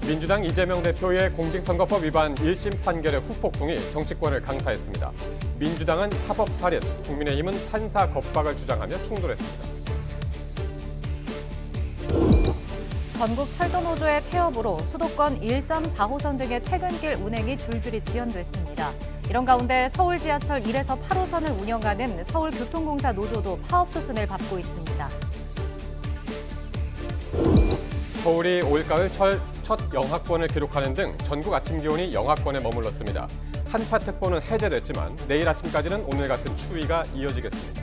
민주당 이재명 대표의 공직선거법 위반 1심 판결의 후폭풍이 정치권을 강타했습니다. 민주당은 사법살인, 국민의힘은 판사 겁박을 주장하며 충돌했습니다. 전국 철도노조의 폐업으로 수도권 1, 3, 4호선 등의 퇴근길 운행이 줄줄이 지연됐습니다. 이런 가운데 서울 지하철 1에서 8호선을 운영하는 서울교통공사 노조도 파업 수순을 밟고 있습니다. 서울이 올가을 첫 영하권을 기록하는 등 전국 아침 기온이 영하권에 머물렀습니다. 한파특보는 해제됐지만 내일 아침까지는 오늘 같은 추위가 이어지겠습니다.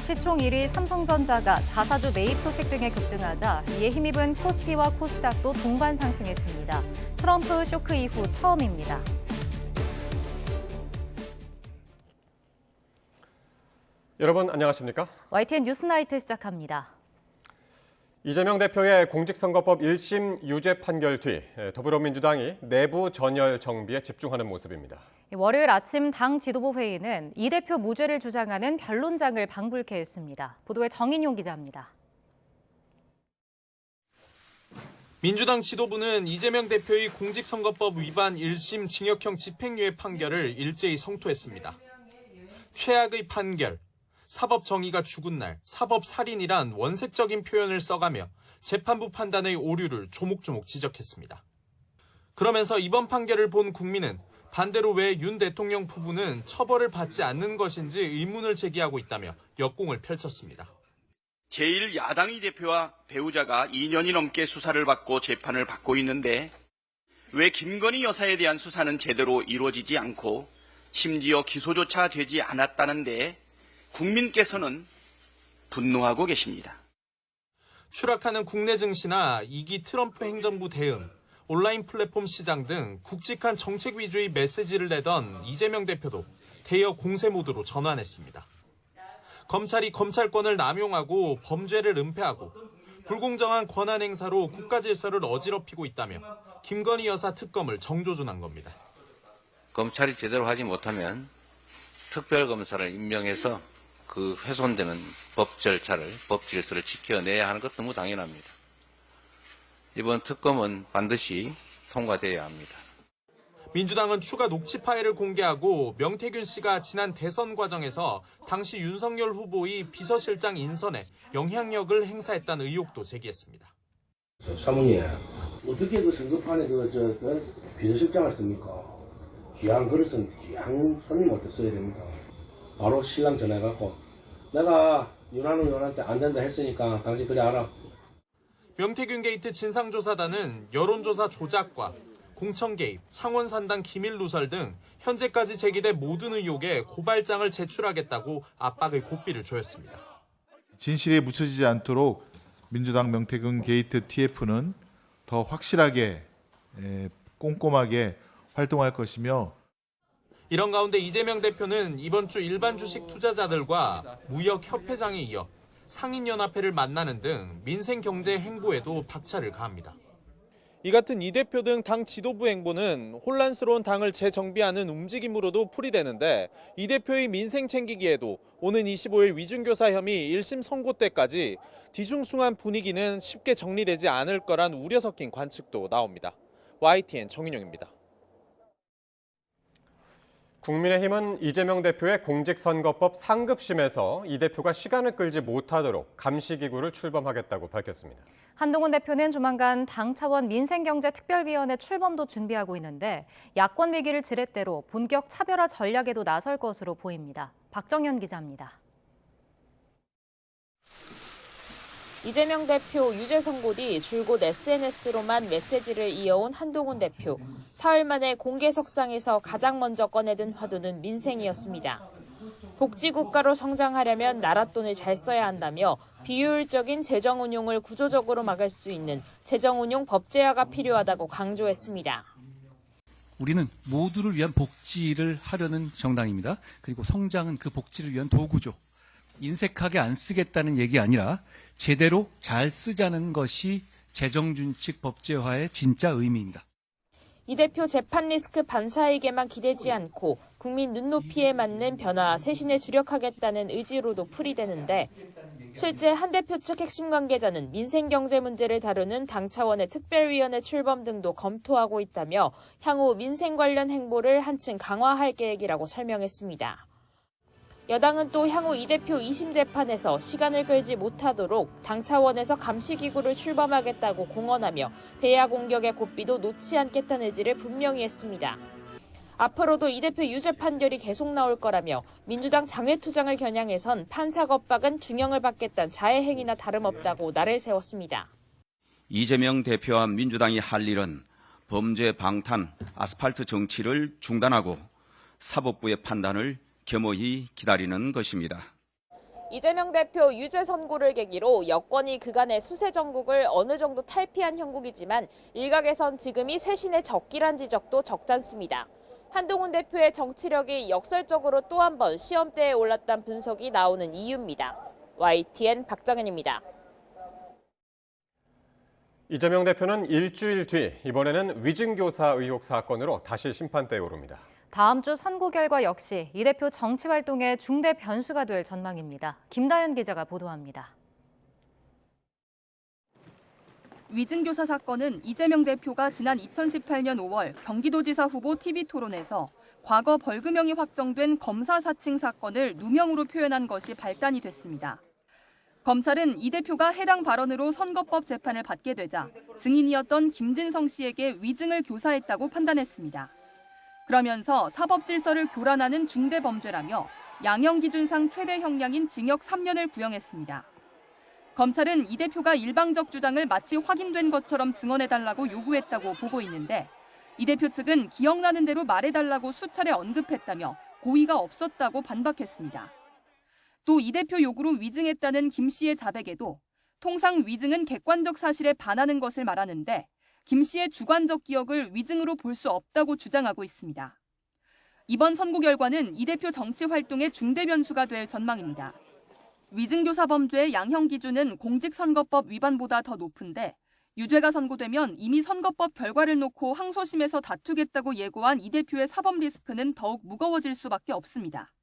시총 1위 삼성전자가 자사주 매입 소식 등에 급등하자 이에 힘입은 코스피와 코스닥도 동반 상승했습니다. 트럼프 쇼크 이후 처음입니다. 여러분 안녕하십니까? YTN 뉴스나이트 시작합니다. 이재명 대표의 공직선거법 1심 유죄 판결 뒤 더불어민주당이 내부 전열 정비에 집중하는 모습입니다. 월요일 아침 당 지도부 회의는 이 대표 무죄를 주장하는 변론장을 방불케 했습니다. 보도에 정인용 기자입니다. 민주당 지도부는 이재명 대표의 공직선거법 위반 1심 징역형 집행유예 판결을 일제히 성토했습니다. 최악의 판결, 사법 정의가 죽은 날, 사법 살인이란 원색적인 표현을 써가며 재판부 판단의 오류를 조목조목 지적했습니다. 그러면서 이번 판결을 본 국민은 반대로 왜 윤 대통령 부부는 처벌을 받지 않는 것인지 의문을 제기하고 있다며 역공을 펼쳤습니다. 제1야당의 대표와 배우자가 2년이 넘게 수사를 받고 재판을 받고 있는데 왜 김건희 여사에 대한 수사는 제대로 이루어지지 않고 심지어 기소조차 되지 않았다는데 국민께서는 분노하고 계십니다. 추락하는 국내 증시나 2기 트럼프 행정부 대응, 온라인 플랫폼 시장 등 굵직한 정책 위주의 메시지를 내던 이재명 대표도 대여 공세 모드로 전환했습니다. 검찰이 검찰권을 남용하고 범죄를 은폐하고 불공정한 권한 행사로 국가 질서를 어지럽히고 있다며 김건희 여사 특검을 정조준한 겁니다. 검찰이 제대로 하지 못하면 특별검사를 임명해서 그 훼손되는 법 절차를, 법 질서를 지켜내야 하는 것 너무 당연합니다. 이번 특검은 반드시 통과돼야 합니다. 민주당은 추가 녹취 파일을 공개하고 명태균 씨가 지난 대선 과정에서 당시 윤석열 후보의 비서실장 인선에 영향력을 행사했다는 의혹도 제기했습니다. 사모님, 어떻게 그 선거판에 그 비서실장을 씁니까? 귀한 그릇은 귀한 손님한테 써야 됩니다. 바로 신랑 전화해갖고 내가 윤한우 의원한테 안 된다 했으니까 당신 그래 알아. 명태균 게이트 진상조사단은 여론조사 조작과 공천 개입, 창원 산당 기밀 누설 등 현재까지 제기된 모든 의혹에 고발장을 제출하겠다고 압박의 고삐를 조였습니다. 진실에 묻혀지지 않도록 민주당 명태균 게이트 TF는 더 확실하게 꼼꼼하게 활동할 것이며 이런 가운데 이재명 대표는 이번 주 일반 주식 투자자들과 무역협회장에 이어 상인연합회를 만나는 등 민생경제 행보에도 박차를 가합니다. 이 같은 이 대표 등 당 지도부 행보는 혼란스러운 당을 재정비하는 움직임으로도 풀이되는데 이 대표의 민생 챙기기에도 오는 25일 위중교사 혐의 1심 선고 때까지 뒤숭숭한 분위기는 쉽게 정리되지 않을 거란 우려 섞인 관측도 나옵니다. YTN 정인용입니다. 국민의힘은 이재명 대표의 공직선거법 상급심에서 이 대표가 시간을 끌지 못하도록 감시기구를 출범하겠다고 밝혔습니다. 한동훈 대표는 조만간 당 차원 민생경제특별위원회 출범도 준비하고 있는데 야권 위기를 지렛대로 본격 차별화 전략에도 나설 것으로 보입니다. 박정현 기자입니다. 이재명 대표 유죄 선고 뒤 줄곧 SNS로만 메시지를 이어온 한동훈 대표. 사흘 만에 공개석상에서 가장 먼저 꺼내든 화두는 민생이었습니다. 복지국가로 성장하려면 나라 돈을 잘 써야 한다며 비효율적인 재정 운용을 구조적으로 막을 수 있는 재정 운용 법제화가 필요하다고 강조했습니다. 우리는 모두를 위한 복지를 하려는 정당입니다. 그리고 성장은 그 복지를 위한 도구죠. 인색하게 안 쓰겠다는 얘기 아니라 제대로 잘 쓰자는 것이 재정준칙 법제화의 진짜 의미입니다. 이 대표 재판 리스크 반사에게만 기대지 않고 국민 눈높이에 맞는 변화 쇄신에 주력하겠다는 의지로도 풀이되는데 실제 한 대표 측 핵심 관계자는 민생 경제 문제를 다루는 당 차원의 특별위원회 출범 등도 검토하고 있다며 향후 민생 관련 행보를 한층 강화할 계획이라고 설명했습니다. 여당은 또 향후 이 대표 2심 재판에서 시간을 끌지 못하도록 당 차원에서 감시기구를 출범하겠다고 공언하며 대야 공격의 고삐도 놓지 않겠다는 의지를 분명히 했습니다. 앞으로도 이 대표 유죄 판결이 계속 나올 거라며 민주당 장외투쟁을 겨냥해선 판사 겁박은 중형을 받겠다는 자해행위나 다름없다고 날을 세웠습니다. 이재명 대표와 민주당이 할 일은 범죄 방탄, 아스팔트 정치를 중단하고 사법부의 판단을 겸허히 기다리는 것입니다. 이재명 대표 유죄 선고를 계기로 여권이 그간의 수세 정국을 어느 정도 탈피한 형국이지만 일각에선 지금이 쇄신의 적기란 지적도 적잖습니다. 한동훈 대표의 정치력이 역설적으로 또 한 번 시험대에 올랐다는 분석이 나오는 이유입니다. YTN 박정현입니다. 이재명 대표는 일주일 뒤 이번에는 위증교사 의혹 사건으로 다시 심판대에 오릅니다. 다음 주 선고 결과 역시 이 대표 정치 활동의 중대 변수가 될 전망입니다. 김다현 기자가 보도합니다. 위증교사 사건은 이재명 대표가 지난 2018년 5월 경기도지사 후보 TV토론에서 과거 벌금형이 확정된 검사 사칭 사건을 누명으로 표현한 것이 발단이 됐습니다. 검찰은 이 대표가 해당 발언으로 선거법 재판을 받게 되자 증인이었던 김진성 씨에게 위증을 교사했다고 판단했습니다. 그러면서 사법질서를 교란하는 중대범죄라며 양형기준상 최대 형량인 징역 3년을 구형했습니다. 검찰은 이 대표가 일방적 주장을 마치 확인된 것처럼 증언해달라고 요구했다고 보고 있는데 이 대표 측은 기억나는 대로 말해달라고 수차례 언급했다며 고의가 없었다고 반박했습니다. 또 이 대표 요구로 위증했다는 김 씨의 자백에도 통상 위증은 객관적 사실에 반하는 것을 말하는데 김 씨의 주관적 기억을 위증으로 볼 수 없다고 주장하고 있습니다. 이번 선고 결과는 이 대표 정치 활동의 중대 변수가 될 전망입니다. 위증교사 범죄의 양형 기준은 공직선거법 위반보다 더 높은데 유죄가 선고되면 이미 선거법 결과를 놓고 항소심에서 다투겠다고 예고한 이 대표의 사법 리스크는 더욱 무거워질 수밖에 없습니다.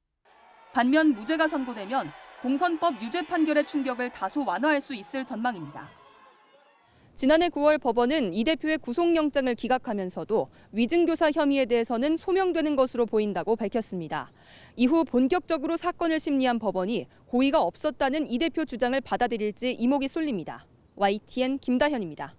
반면 무죄가 선고되면 공선법 유죄 판결의 충격을 다소 완화할 수 있을 전망입니다. 지난해 9월 법원은 이 대표의 구속영장을 기각하면서도 위증교사 혐의에 대해서는 소명되는 것으로 보인다고 밝혔습니다. 이후 본격적으로 사건을 심리한 법원이 고의가 없었다는 이 대표 주장을 받아들일지 이목이 쏠립니다. YTN 김다현입니다.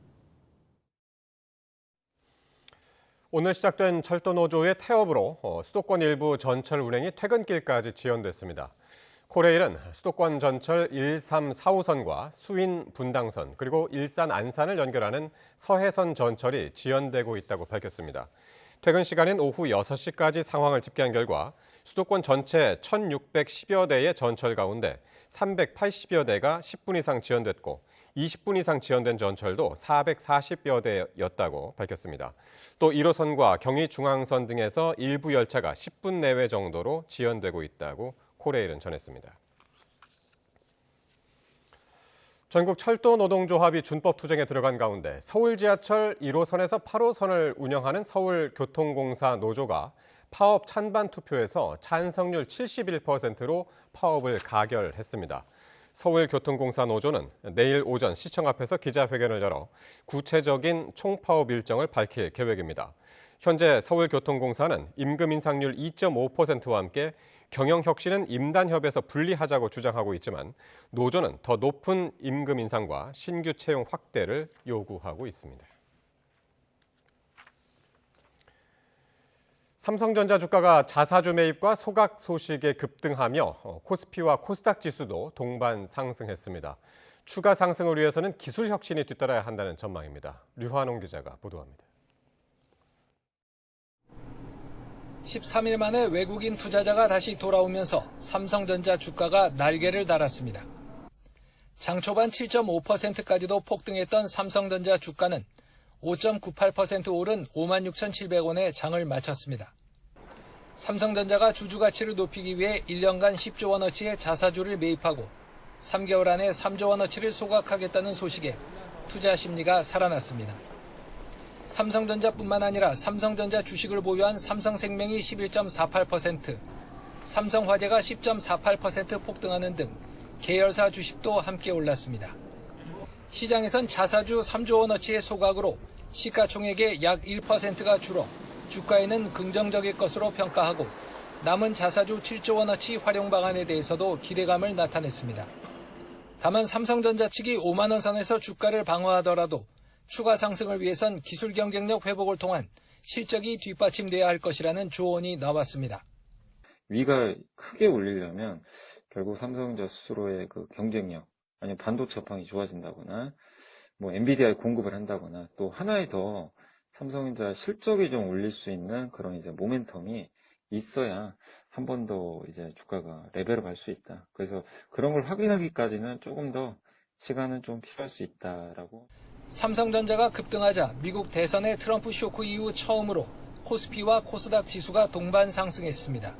오늘 시작된 철도노조의 태업으로 수도권 일부 전철 운행이 퇴근길까지 지연됐습니다. 코레일은 수도권 전철 13, 4호선과 수인, 분당선 그리고 일산, 안산을 연결하는 서해선 전철이 지연되고 있다고 밝혔습니다. 퇴근 시간인 오후 6시까지 상황을 집계한 결과 수도권 전체 1,610여 대의 전철 가운데 380여 대가 10분 이상 지연됐고 20분 이상 지연된 전철도 440여 대였다고 밝혔습니다. 또 1호선과 경의중앙선 등에서 일부 열차가 10분 내외 정도로 지연되고 있다고 코레일은 전했습니다. 전국 철도 노동조합이 준법 투쟁에 들어간 가운데 서울 지하철 1호선에서 8호선을 운영하는 서울교통공사 노조가 파업 찬반 투표에서 찬성률 71%로 파업을 가결했습니다. 서울교통공사 노조는 내일 오전 시청 앞에서 기자회견을 열어 구체적인 총파업 일정을 밝힐 계획입니다. 현재 서울교통공사는 임금 인상률 2.5%와 함께 경영혁신은 임단협에서 분리하자고 주장하고 있지만 노조는 더 높은 임금 인상과 신규 채용 확대를 요구하고 있습니다. 삼성전자 주가가 자사주 매입과 소각 소식에 급등하며 코스피와 코스닥 지수도 동반 상승했습니다. 추가 상승을 위해서는 기술 혁신이 뒤따라야 한다는 전망입니다. 류환홍 기자가 보도합니다. 13일 만에 외국인 투자자가 다시 돌아오면서 삼성전자 주가가 날개를 달았습니다. 장 초반 7.5%까지도 폭등했던 삼성전자 주가는 5.98% 오른 56,700원에 장을 마쳤습니다. 삼성전자가 주주 가치를 높이기 위해 1년간 10조 원어치의 자사주를 매입하고 3개월 안에 3조 원어치를 소각하겠다는 소식에 투자 심리가 살아났습니다. 삼성전자뿐만 아니라 삼성전자 주식을 보유한 삼성생명이 11.48%, 삼성화재가 10.48% 폭등하는 등 계열사 주식도 함께 올랐습니다. 시장에선 자사주 3조 원어치의 소각으로 시가총액의 약 1%가 줄어 주가에는 긍정적일 것으로 평가하고 남은 자사주 7조 원어치 활용 방안에 대해서도 기대감을 나타냈습니다. 다만 삼성전자 측이 5만 원 선에서 주가를 방어하더라도 추가 상승을 위해선 기술 경쟁력 회복을 통한 실적이 뒷받침돼야 할 것이라는 조언이 나왔습니다. 위가 크게 올리려면 결국 삼성전자 스스로의 그 경쟁력, 아니면 반도체 업황이 좋아진다거나, 뭐 엔비디아에 공급을 한다거나, 또 하나에 더 삼성전자 실적이 좀 올릴 수 있는 그런 이제 모멘텀이 있어야 한 번 더 이제 주가가 레벨업 할 수 있다. 그래서 그런 걸 확인하기까지는 조금 더 시간은 좀 필요할 수 있다라고. 삼성전자가 급등하자 미국 대선의 트럼프 쇼크 이후 처음으로 코스피와 코스닥 지수가 동반 상승했습니다.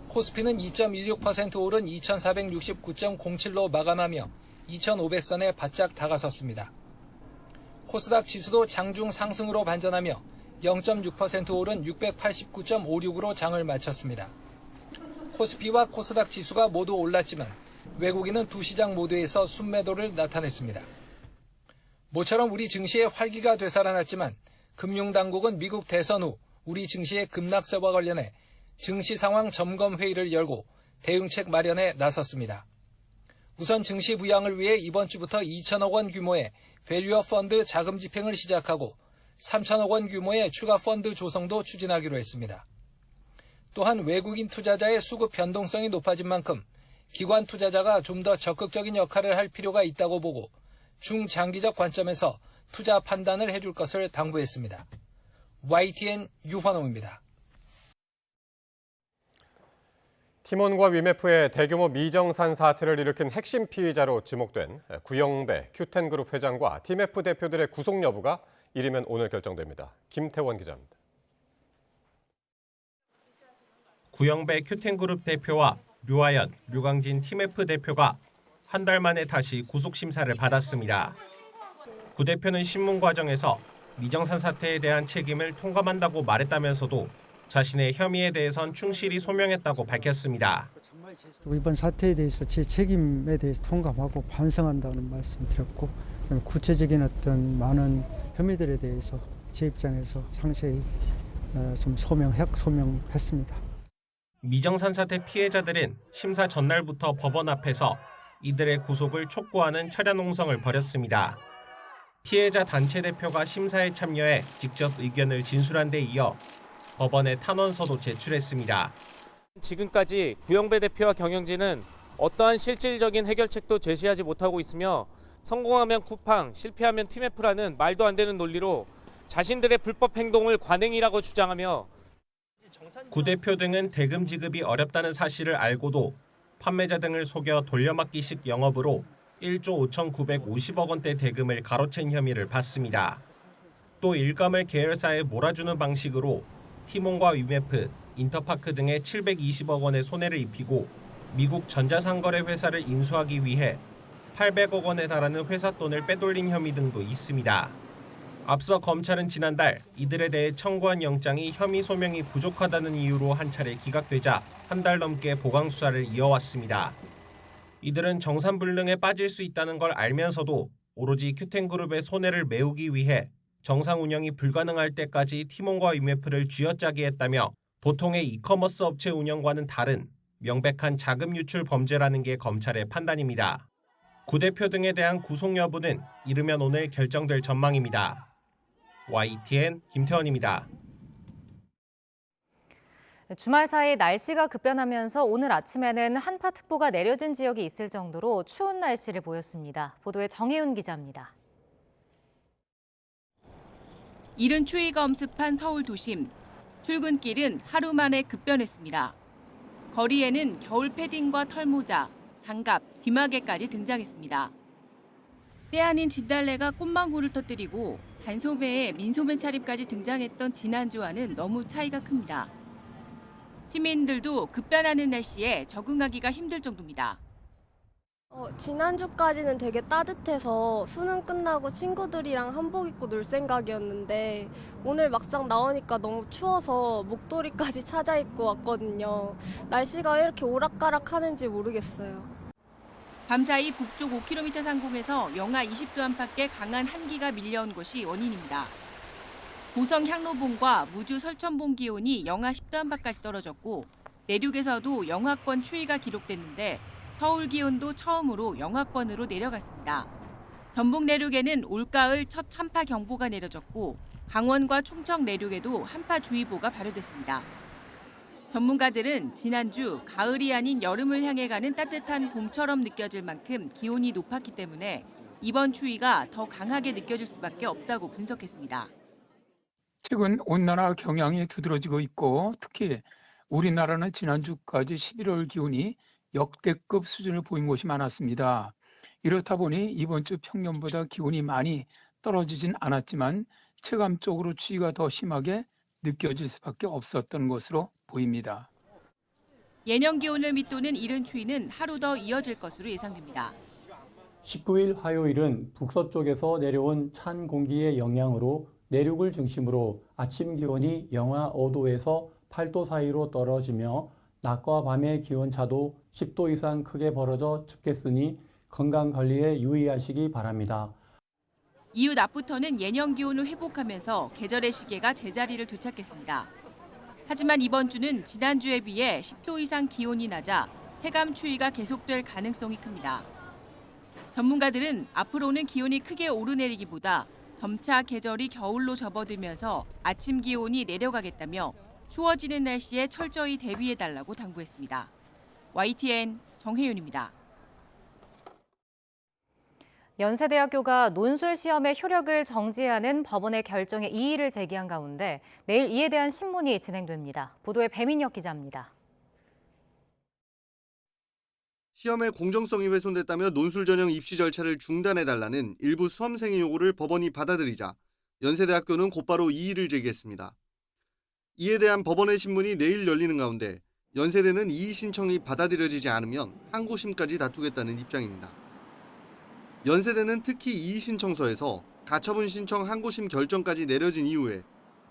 코스피는 2.16% 오른 2469.07로 마감하며 2500선에 바짝 다가섰습니다. 코스닥 지수도 장중 상승으로 반전하며 0.6% 오른 689.56으로 장을 마쳤습니다. 코스피와 코스닥 지수가 모두 올랐지만 외국인은 두 시장 모두에서 순매도를 나타냈습니다. 모처럼 우리 증시의 활기가 되살아났지만 금융당국은 미국 대선 후 우리 증시의 급락세와 관련해 증시 상황 점검 회의를 열고 대응책 마련에 나섰습니다. 우선 증시 부양을 위해 이번 주부터 2천억 원 규모의 밸류업 펀드 자금 집행을 시작하고 3천억 원 규모의 추가 펀드 조성도 추진하기로 했습니다. 또한 외국인 투자자의 수급 변동성이 높아진 만큼 기관 투자자가 좀 더 적극적인 역할을 할 필요가 있다고 보고 중장기적 관점에서 투자 판단을 해줄 것을 당부했습니다. YTN 유환호입니다. 팀원과 위메프의 대규모 미정산 사태를 일으킨 핵심 피의자로 지목된 구영배 큐텐그룹 회장과 티메프 대표들의 구속 여부가 이르면 오늘 결정됩니다. 김태원 기자입니다. 구영배 큐텐그룹 대표와 류하연, 류강진 티메프 대표가 한 달 만에 다시 구속심사를 받았습니다. 구 대표는 신문 과정에서 미정산 사태에 대한 책임을 통감한다고 말했다면서도 자신의 혐의에 대해선 충실히 소명했다고 밝혔습니다. 이번 사태에 대해서 제 책임에 대해서 통감하고 반성한다는 말씀 드렸고, 구체적인 어떤 많은 혐의들에 대해서 제 입장에서 상세히 좀 소명했습니다. 미정산 사태 피해자들은 심사 전날부터 법원 앞에서 이들의 구속을 촉구하는 차량 농성을 벌였습니다. 피해자 단체 대표가 심사에 참여해 직접 의견을 진술한 데 이어 법원에 탄원서도 제출했습니다. 지금까지 구영배 대표와 경영진은 어떠한 실질적인 해결책도 제시하지 못하고 있으며 성공하면 쿠팡, 실패하면 티메프라는 말도 안 되는 논리로 자신들의 불법 행동을 관행이라고 주장하며 구 대표 등은 대금 지급이 어렵다는 사실을 알고도 판매자 등을 속여 돌려막기식 영업으로 1조 5,950억 원대 대금을 가로챈 혐의를 받습니다. 또 일감을 계열사에 몰아주는 방식으로 티몬과 위메프, 인터파크 등에 720억 원의 손해를 입히고 미국 전자상거래 회사를 인수하기 위해 800억 원에 달하는 회사 돈을 빼돌린 혐의 등도 있습니다. 앞서 검찰은 지난달 이들에 대해 청구한 영장이 혐의 소명이 부족하다는 이유로 한 차례 기각되자 한 달 넘게 보강 수사를 이어왔습니다. 이들은 정산불능에 빠질 수 있다는 걸 알면서도 오로지 큐텐그룹의 손해를 메우기 위해 정상 운영이 불가능할 때까지 티몬과 위메프를 쥐어짜게 했다며 보통의 이커머스 업체 운영과는 다른 명백한 자금 유출 범죄라는 게 검찰의 판단입니다. 구 대표 등에 대한 구속 여부는 이르면 오늘 결정될 전망입니다. YTN 김태원입니다. 주말 사이 날씨가 급변하면서 오늘 아침에는 한파특보가 내려진 지역이 있을 정도로 추운 날씨를 보였습니다. 보도에 정혜윤 기자입니다. 이른 추위가 엄습한 서울 도심. 출근길은 하루 만에 급변했습니다. 거리에는 겨울 패딩과 털모자, 장갑, 귀마개까지 등장했습니다. 때 아닌 진달래가 꽃망울을 터뜨리고 단소매에 민소매 차림까지 등장했던 지난주와는 너무 차이가 큽니다. 시민들도 급변하는 날씨에 적응하기가 힘들 정도입니다. 지난주까지는 되게 따뜻해서 수능 끝나고 친구들이랑 한복 입고 놀 생각이었는데 오늘 막상 나오니까 너무 추워서 목도리까지 찾아 입고 왔거든요. 날씨가 왜 이렇게 오락가락 하는지 모르겠어요. 밤사이 북쪽 5km 상공에서 영하 20도 안팎의 강한 한기가 밀려온 것이 원인입니다. 고성 향로봉과 무주 설천봉 기온이 영하 10도 안팎까지 떨어졌고 내륙에서도 영하권 추위가 기록됐는데 서울 기온도 처음으로 영하권으로 내려갔습니다. 전북 내륙에는 올가을 첫 한파 경보가 내려졌고 강원과 충청 내륙에도 한파주의보가 발효됐습니다. 전문가들은 지난주 가을이 아닌 여름을 향해 가는 따뜻한 봄처럼 느껴질 만큼 기온이 높았기 때문에 이번 추위가 더 강하게 느껴질 수밖에 없다고 분석했습니다. 최근 온난화 경향이 두드러지고 있고 특히 우리나라는 지난주까지 11월 기온이 역대급 수준을 보인 곳이 많았습니다. 이렇다 보니 이번 주 평년보다 기온이 많이 떨어지진 않았지만 체감적으로 추위가 더 심하게 느껴질 수밖에 없었던 것으로 보입니다. 예년 기온을 밑도는 이른 추위는 하루 더 이어질 것으로 예상됩니다. 19일 화요일은 북서쪽에서 내려온 찬 공기의 영향으로 내륙을 중심으로 아침 기온이 영하 5도에서 8도 사이로 떨어지며 낮과 밤의 기온차도 10도 이상 크게 벌어져 춥겠으니 건강관리에 유의하시기 바랍니다. 이후 낮부터는 예년 기온을 회복하면서 계절의 시계가 제자리를 되찾겠습니다. 하지만 이번 주는 지난주에 비해 10도 이상 기온이 낮아 체감 추위가 계속될 가능성이 큽니다. 전문가들은 앞으로는 기온이 크게 오르내리기보다 점차 계절이 겨울로 접어들면서 아침 기온이 내려가겠다며 추워지는 날씨에 철저히 대비해달라고 당부했습니다. YTN 정혜윤입니다. 연세대학교가 논술 시험의 효력을 정지하는 법원의 결정에 이의를 제기한 가운데 내일 이에 대한 신문이 진행됩니다. 보도에 배민혁 기자입니다. 시험의 공정성이 훼손됐다며 논술 전형 입시 절차를 중단해달라는 일부 수험생의 요구를 법원이 받아들이자 연세대학교는 곧바로 이의를 제기했습니다. 이에 대한 법원의 신문이 내일 열리는 가운데 연세대는 이의 신청이 받아들여지지 않으면 항고심까지 다투겠다는 입장입니다. 연세대는 특히 이의 신청서에서 가처분 신청 항고심 결정까지 내려진 이후에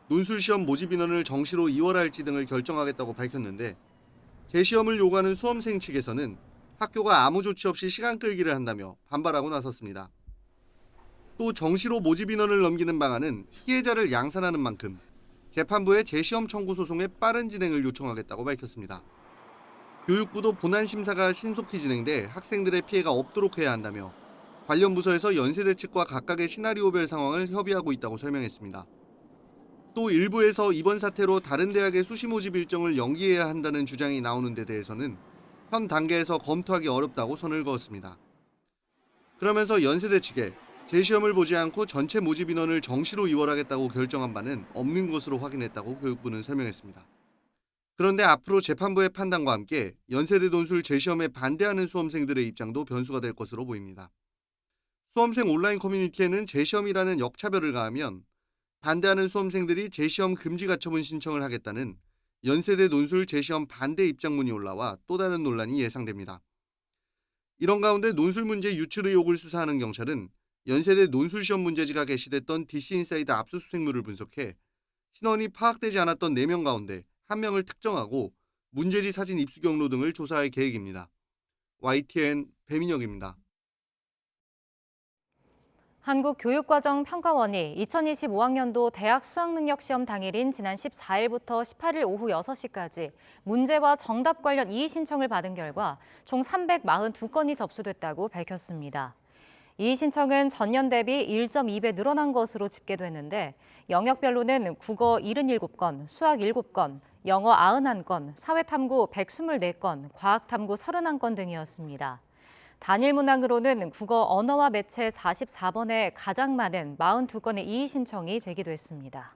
논술 시험 모집 인원을 정시로 이월할지 등을 결정하겠다고 밝혔는데 재시험을 요구하는 수험생 측에서는 학교가 아무 조치 없이 시간 끌기를 한다며 반발하고 나섰습니다. 또 정시로 모집 인원을 넘기는 방안은 피해자를 양산하는 만큼 재판부에 재시험 청구 소송의 빠른 진행을 요청하겠다고 밝혔습니다. 교육부도 본안 심사가 신속히 진행돼 학생들의 피해가 없도록 해야 한다며 관련 부서에서 연세대 측과 각각의 시나리오별 상황을 협의하고 있다고 설명했습니다. 또 일부에서 이번 사태로 다른 대학의 수시 모집 일정을 연기해야 한다는 주장이 나오는 데 대해서는 현 단계에서 검토하기 어렵다고 선을 그었습니다. 그러면서 연세대 측에 재시험을 보지 않고 전체 모집 인원을 정시로 이월하겠다고 결정한 바는 없는 것으로 확인했다고 교육부는 설명했습니다. 그런데 앞으로 재판부의 판단과 함께 연세대 논술 재시험에 반대하는 수험생들의 입장도 변수가 될 것으로 보입니다. 수험생 온라인 커뮤니티에는 재시험이라는 역차별을 가하면 반대하는 수험생들이 재시험 금지 가처분 신청을 하겠다는 연세대 논술 재시험 반대 입장문이 올라와 또 다른 논란이 예상됩니다. 이런 가운데 논술 문제 유출 의혹을 수사하는 경찰은 연세대 논술 시험 문제지가 게시됐던 DC인사이드 압수수색물을 분석해 신원이 파악되지 않았던 4명 가운데 1명을 특정하고 문제지 사진 입수 경로 등을 조사할 계획입니다. YTN 배민혁입니다. 한국교육과정평가원이 2025학년도 대학 수학능력시험 당일인 지난 14일부터 18일 오후 6시까지 문제와 정답 관련 이의 신청을 받은 결과 총 342건이 접수됐다고 밝혔습니다. 이의 신청은 전년 대비 1.2배 늘어난 것으로 집계됐는데 영역별로는 국어 77건, 수학 7건, 영어 91건, 사회탐구 124건, 과학탐구 31건 등이었습니다. 단일 문항으로는 국어 언어와 매체 44번에 가장 많은 42건의 이의 신청이 제기됐습니다.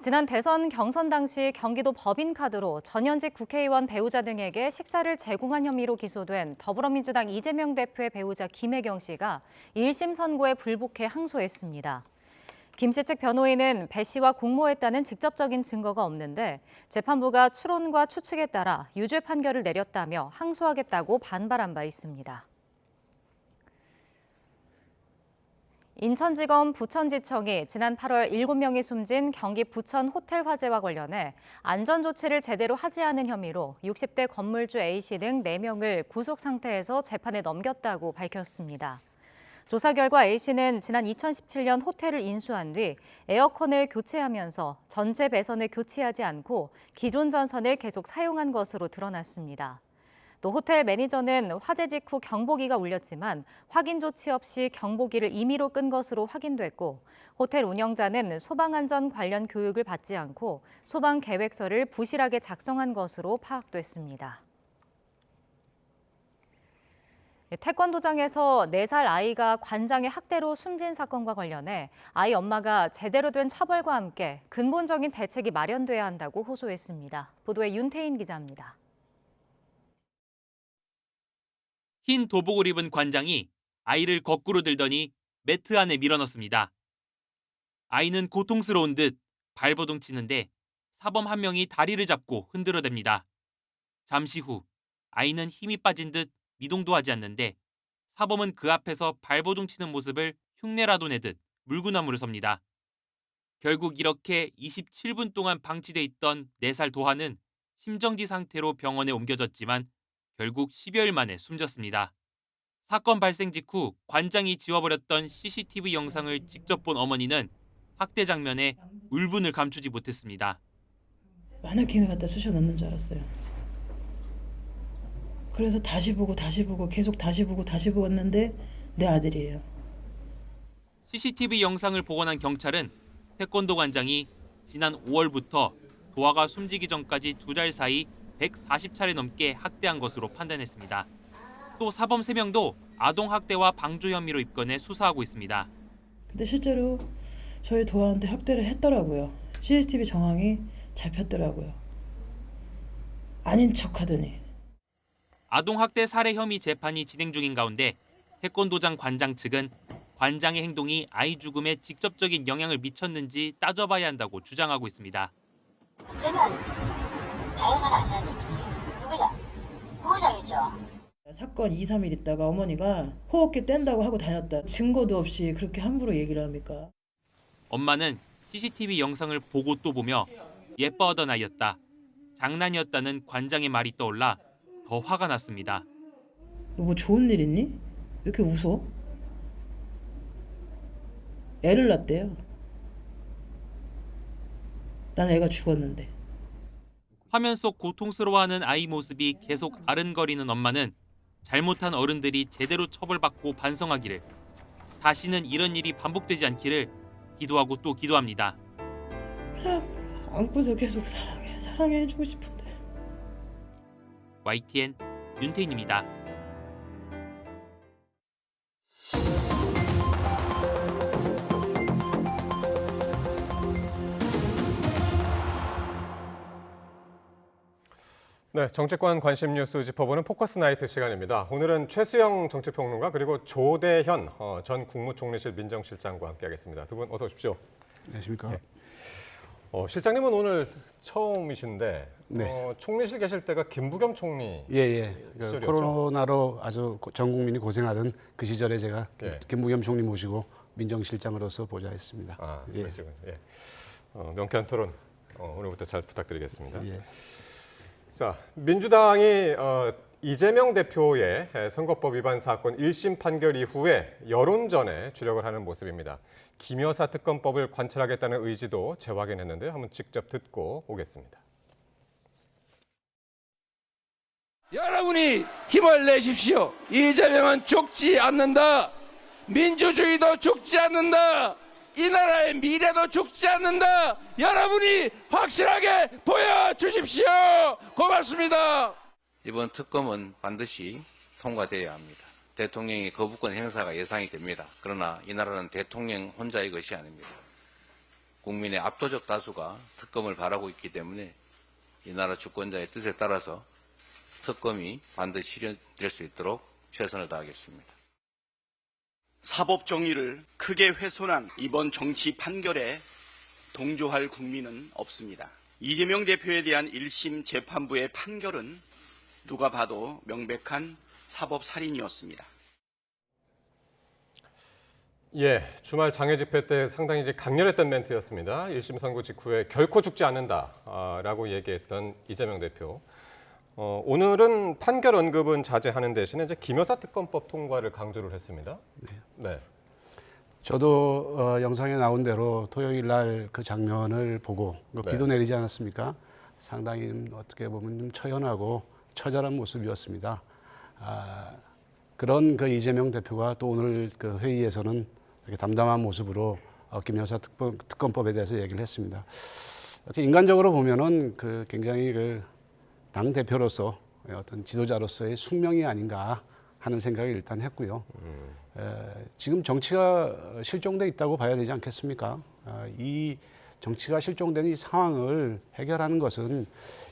지난 대선 경선 당시 경기도 법인카드로 전현직 국회의원 배우자 등에게 식사를 제공한 혐의로 기소된 더불어민주당 이재명 대표의 배우자 김혜경 씨가 1심 선고에 불복해 항소했습니다. 김 씨 측 변호인은 배 씨와 공모했다는 직접적인 증거가 없는데 재판부가 추론과 추측에 따라 유죄 판결을 내렸다며 항소하겠다고 반발한 바 있습니다. 인천지검 부천지청이 지난 8월 7명이 숨진 경기 부천 호텔 화재와 관련해 안전조치를 제대로 하지 않은 혐의로 60대 건물주 A씨 등 4명을 구속 상태에서 재판에 넘겼다고 밝혔습니다. 조사 결과 A씨는 지난 2017년 호텔을 인수한 뒤 에어컨을 교체하면서 전체 배선을 교체하지 않고 기존 전선을 계속 사용한 것으로 드러났습니다. 또 호텔 매니저는 화재 직후 경보기가 울렸지만 확인 조치 없이 경보기를 임의로 끈 것으로 확인됐고 호텔 운영자는 소방안전 관련 교육을 받지 않고 소방 계획서를 부실하게 작성한 것으로 파악됐습니다. 태권도장에서 4살 아이가 관장의 학대로 숨진 사건과 관련해 아이 엄마가 제대로 된 처벌과 함께 근본적인 대책이 마련돼야 한다고 호소했습니다. 보도에 윤태인 기자입니다. 흰 도복을 입은 관장이 아이를 거꾸로 들더니 매트 안에 밀어넣습니다. 아이는 고통스러운 듯 발버둥 치는데 사범 한 명이 다리를 잡고 흔들어댑니다. 잠시 후 아이는 힘이 빠진 듯 미동도 하지 않는데 사범은 그 앞에서 발버둥 치는 모습을 흉내라도 내듯 물구나무를 섭니다. 결국 이렇게 27분 동안 방치돼 있던 4살 도하는 심정지 상태로 병원에 옮겨졌지만 결국 10여일 만에 숨졌습니다. 사건 발생 직후 관장이 지워버렸던 CCTV 영상을 직접 본 어머니는 학대 장면에 울분을 감추지 못했습니다. 마네킹을 갖다 쑤셔 넣는 줄 알았어요. 그래서 다시 보고 계속 다시 보고 했는데 내 아들이에요. CCTV 영상을 복원한 경찰은 태권도 관장이 지난 5월부터 도하가 숨지기 전까지 2달 사이 140차례 넘게 학대한 것으로 판단했습니다. 또 사범 3명도 아동학대와 방조 혐의로 입건해 수사하고 있습니다. 근데 실제로 저희 도아한테 학대를 했더라고요. CCTV 정황이 잡혔더라고요. 아닌 척하더니. 아동학대 살해 혐의 재판이 진행 중인 가운데 태권도장 관장 측은 관장의 행동이 아이 죽음에 직접적인 영향을 미쳤는지 따져봐야 한다고 주장하고 있습니다. 자연사는 아니라는 얘기지. 누구냐? 부부장이죠. 사건 2, 3일 있다가 어머니가 호흡기 뗀다고 하고 다녔다. 증거도 없이 그렇게 함부로 얘기를 합니까? 엄마는 CCTV 영상을 보고 또 보며 예뻐하던 아이였다. 장난이었다는 관장의 말이 떠올라 더 화가 났습니다. 뭐 좋은 일 있니? 왜 이렇게 웃어? 애를 낳았대요. 난 애가 죽었는데. 화면 속 고통스러워하는 아이 모습이 계속 아른거리는 엄마는 잘못한 어른들이 제대로 처벌받고 반성하기를, 다시는 이런 일이 반복되지 않기를 기도하고 또 기도합니다. 안고서 계속 사랑해 해주고 싶은데. YTN 윤태인입니다. 네, 정치권 관심 뉴스 짚어보는 포커스 나이트 시간입니다. 오늘은 최수영 정치평론가 그리고 조대현 전 국무총리실 민정실장과 함께하겠습니다. 두 분 어서 오십시오. 안녕하십니까. 네. 실장님은 오늘 처음이신데 네. 총리실 계실 때가 김부겸 총리 시절이었죠? 코로나로 아주 전 국민이 고생하던 그 시절에 제가 예. 김부겸 총리 모시고 민정실장으로서 보좌했습니다. 아, 그러시군요. 예. 명쾌한 토론 오늘부터 잘 부탁드리겠습니다. 예. 자, 민주당이 이재명 대표의 선거법 위반 사건 1심 판결 이후에 여론전에 주력을 하는 모습입니다. 김 여사 특검법을 관철하겠다는 의지도 재확인했는데 한번 직접 듣고 오겠습니다. 여러분이 힘을 내십시오. 이재명은 죽지 않는다. 민주주의도 죽지 않는다. 이 나라의 미래도 죽지 않는다. 여러분이 확실하게 보여주십시오. 고맙습니다. 이번 특검은 반드시 통과되어야 합니다. 대통령의 거부권 행사가 예상이 됩니다. 그러나 이 나라는 대통령 혼자의 것이 아닙니다. 국민의 압도적 다수가 특검을 바라고 있기 때문에 이 나라 주권자의 뜻에 따라서 특검이 반드시 실현될 수 있도록 최선을 다하겠습니다. 사법 정의를 크게 훼손한 이번 정치 판결에 동조할 국민은 없습니다. 이재명 대표에 대한 1심 재판부의 판결은 누가 봐도 명백한 사법 살인이었습니다. 예, 주말 장외 집회 때 상당히 이제 강렬했던 멘트였습니다. 1심 선고 직후에 결코 죽지 않는다라고 얘기했던 이재명 대표. 오늘은 판결 언급은 자제하는 대신에 이제 김여사 특검법 통과를 강조를 했습니다. 네. 저도 영상에 나온 대로 토요일 날 그 장면을 보고 비도 내리지 않았습니까? 상당히 어떻게 보면 좀 처연하고 처절한 모습이었습니다. 그런 그 이재명 대표가 또 오늘 그 회의에서는 이렇게 담담한 모습으로 김여사 특검법에 대해서 얘기를 했습니다. 인간적으로 보면은 그 굉장히 그 당 대표로서 어떤 지도자로서의 숙명이 아닌가 하는 생각을 일단 했고요. 지금 정치가 실종돼 있다고 봐야 되지 않겠습니까? 이 정치가 실종된 이 상황을 해결하는 것은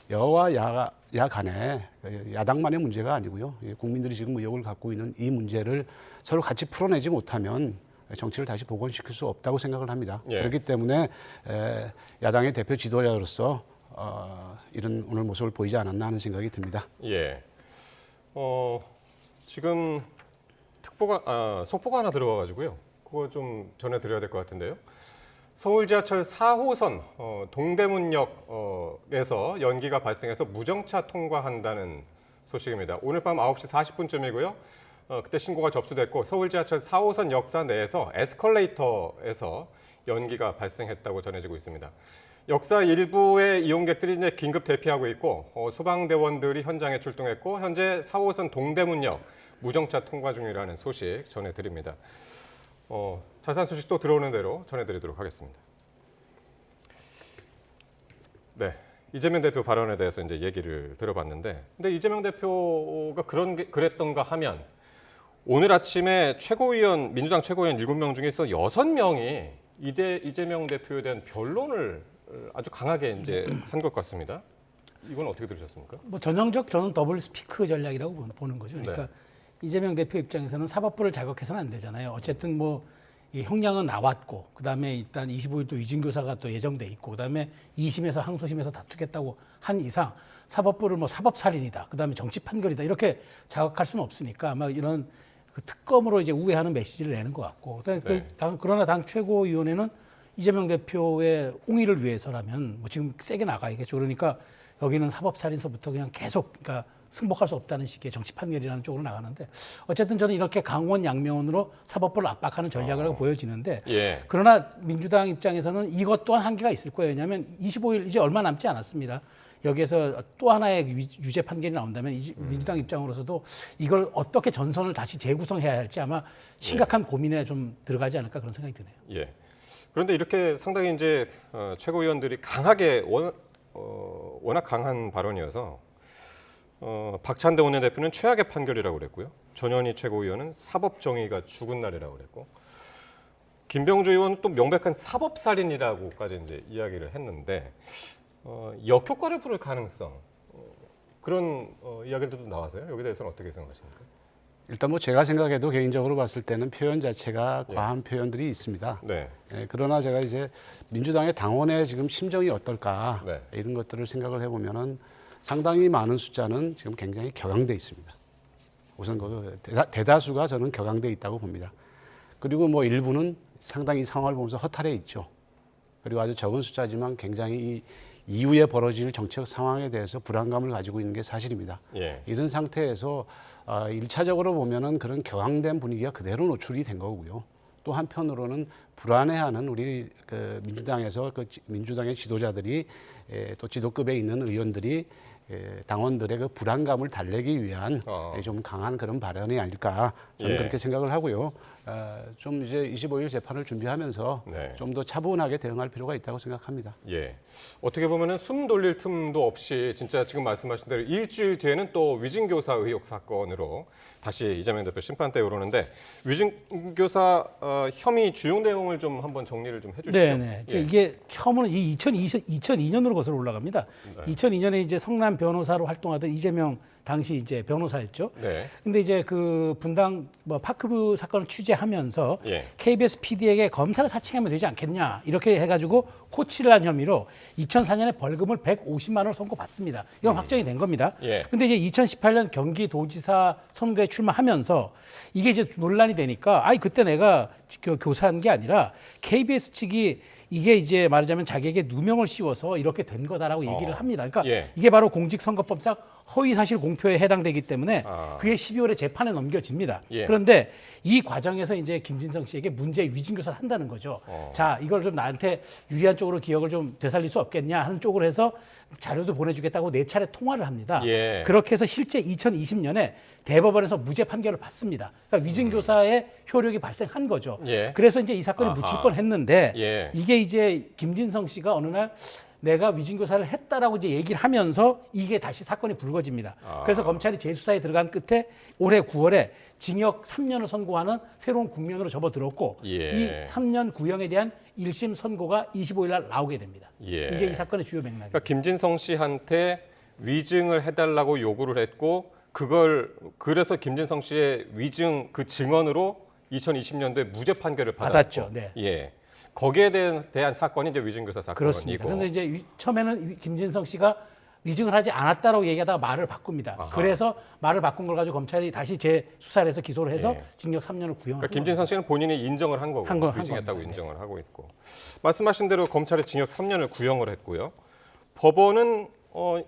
여와 야 간에 야당만의 문제가 아니고요. 국민들이 지금 의혹을 갖고 있는 이 문제를 서로 같이 풀어내지 못하면 정치를 다시 복원시킬 수 없다고 생각을 합니다. 예. 그렇기 때문에 야당의 대표 지도자로서 이런 오늘 모습을 보이지 않았나 하는 생각이 듭니다. 예. 지금 속보가 하나 들어와가지고요. 그거 좀 전해드려야 될 것 같은데요. 서울 지하철 4호선 동대문역에서 연기가 발생해서 무정차 통과한다는 소식입니다. 오늘 밤 9시 40분쯤이고요. 그때 신고가 접수됐고 서울 지하철 4호선 역사 내에서 에스컬레이터에서 연기가 발생했다고 전해지고 있습니다. 역사 일부의 이용객들이 이제 긴급 대피하고 있고 소방대원들이 현장에 출동했고 현재 4호선 동대문역 무정차 통과 중이라는 소식 전해드립니다. 자세한 소식 또 들어오는 대로 전해드리도록 하겠습니다. 네, 이재명 대표 발언에 대해서 이제 얘기를 들어봤는데, 근데 이재명 대표가 그랬던가 하면 오늘 아침에 민주당 최고위원 7명 중에서 6명이 이재명 대표에 대한 변론을 아주 강하게 이제 한 것 같습니다. 이건 어떻게 들으셨습니까? 뭐 전형적 저는 더블 스피크 전략이라고 보는 거죠. 그러니까 네. 이재명 대표 입장에서는 사법부를 자극해서는 안 되잖아요. 어쨌든 뭐 이 형량은 나왔고 그다음에 일단 25일 또 위증교사가 또 예정돼 있고 그다음에 2심에서 항소심에서 다투겠다고 한 이상 사법부를 뭐 사법살인이다. 그다음에 정치 판결이다. 이렇게 자극할 수는 없으니까 아마 이런 그 특검으로 이제 우회하는 메시지를 내는 것 같고. 네. 그러나 당 최고위원회는 이재명 대표의 옹의를 위해서라면 뭐 지금 세게 나가야겠죠. 그러니까 여기는 사법살인서부터 그냥 계속 그러니까 승복할 수 없다는 식의 정치 판결이라는 쪽으로 나가는데 어쨌든 저는 이렇게 강원 양면으로 사법부를 압박하는 전략이라고 보여지는데 예. 그러나 민주당 입장에서는 이것 또한 한계가 있을 거예요. 왜냐하면 25일 이제 얼마 남지 않았습니다. 여기에서 또 하나의 유죄 판결이 나온다면 민주당 입장으로서도 이걸 어떻게 전선을 다시 재구성해야 할지 아마 심각한 고민에 좀 들어가지 않을까 그런 생각이 드네요. 예. 그런데 이렇게 상당히 이제 최고위원들이 강하게 워낙 강한 발언이어서 박찬대 원내대표는 최악의 판결이라고 그랬고요. 전현희 최고위원은 사법 정의가 죽은 날이라고 그랬고 김병주 의원은 또 명백한 사법살인이라고까지 이제 이야기를 했는데 역효과를 부를 가능성 그런 이야기들도 나와서요. 여기에 대해서는 어떻게 생각하십니까? 일단 뭐 제가 생각해도 개인적으로 봤을 때는 표현 자체가 과한 표현들이 있습니다. 네. 그러나 제가 이제 민주당의 당원의 지금 심정이 어떨까 네. 이런 것들을 생각을 해보면은 상당히 많은 숫자는 지금 굉장히 격앙돼 있습니다. 우선 그 대다수가 저는 격앙돼 있다고 봅니다. 그리고 뭐 일부는 상당히 상황을 보면서 허탈해 있죠. 그리고 아주 적은 숫자지만 굉장히 이 이후에 벌어질 정치적 상황에 대해서 불안감을 가지고 있는 게 사실입니다. 예. 이런 상태에서 1차적으로 보면은 그런 격앙된 분위기가 그대로 노출이 된 거고요. 또 한편으로는 불안해하는 우리 그 민주당에서 그 민주당의 지도자들이 또 지도급에 있는 의원들이 당원들의 그 불안감을 달래기 위한 좀 강한 그런 발언이 아닐까 저는 그렇게 생각을 하고요. 좀 이제 25일 재판을 준비하면서 좀 더 차분하게 대응할 필요가 있다고 생각합니다. 예. 어떻게 보면은 숨 돌릴 틈도 없이 진짜 지금 말씀하신 대로 일주일 뒤에는 또 위증교사 의혹 사건으로 다시 이재명 대표 심판대에 오르는데 위증교사 혐의 주요 내용을 좀 한번 정리를 좀 해주시죠. 네네. 예. 이게 처음으로는 2002년으로 거슬러 올라갑니다. 네. 2002년에 이제 성남 변호사로 활동하던 이재명 당시 이제 변호사였죠. 네. 근데 이제 그 분당 뭐 파크뷰 사건을 취재하면서 예. KBS PD에게 검사를 사칭하면 되지 않겠냐 이렇게 해가지고 코치를 한 혐의로 2004년에 벌금을 150만 원을 선고받습니다. 이건 확정이 된 겁니다. 예. 근데 이제 2018년 경기도지사 선거에 출마하면서 이게 이제 논란이 되니까 아니 그때 내가 교사한 게 아니라 KBS 측이 이게 이제 말하자면 자기에게 누명을 씌워서 이렇게 된 거다라고 얘기를 합니다. 그러니까 예. 이게 바로 공직선거법상 허위사실 공표에 해당되기 때문에 그게 12월에 재판에 넘겨집니다. 예. 그런데 이 과정에서 이제 김진성 씨에게 문제 위증교사를 한다는 거죠. 자, 이걸 좀 나한테 유리한 쪽으로 기억을 좀 되살릴 수 없겠냐 하는 쪽으로 해서 자료도 보내주겠다고 4차례 통화를 합니다. 예. 그렇게 해서 실제 2020년에 대법원에서 무죄 판결을 받습니다. 그러니까 위증교사의 효력이 발생한 거죠. 예. 그래서 이제 이 사건이 묻힐 뻔했는데 예. 이게 이제 김진성 씨가 어느 날 내가 위증교사를 했다라고 이제 얘기를 하면서 이게 다시 사건이 불거집니다. 그래서 검찰이 재수사에 들어간 끝에 올해 9월에 징역 3년을 선고하는 새로운 국면으로 접어들었고 예. 이 3년 구형에 대한 1심 선고가 25일 날 나오게 됩니다. 예. 이게 이 사건의 주요 맥락입니다. 그러니까 김진성 씨한테 위증을 해달라고 요구를 했고 그래서 김진성 씨의 위증 그 증언으로 2020년도에 무죄 판결을 받았죠. 받았고, 네. 예. 거기에 대한 사건이 이제 위증교사 사건이고. 그렇습니다. 그런데 이제 처음에는 김진성 씨가 위증을 하지 않았다라고 얘기하다가 말을 바꿉니다. 아하. 그래서 말을 바꾼 걸 가지고 검찰이 다시 재수사를 해서 기소를 해서 예. 징역 3년을 구형한 그러니까 김진성 씨는 본인이 인정을 한 거고 한 위증했다고 겁니다. 인정을 하고 있고. 말씀하신 대로 검찰이 징역 3년을 구형을 했고요. 법원은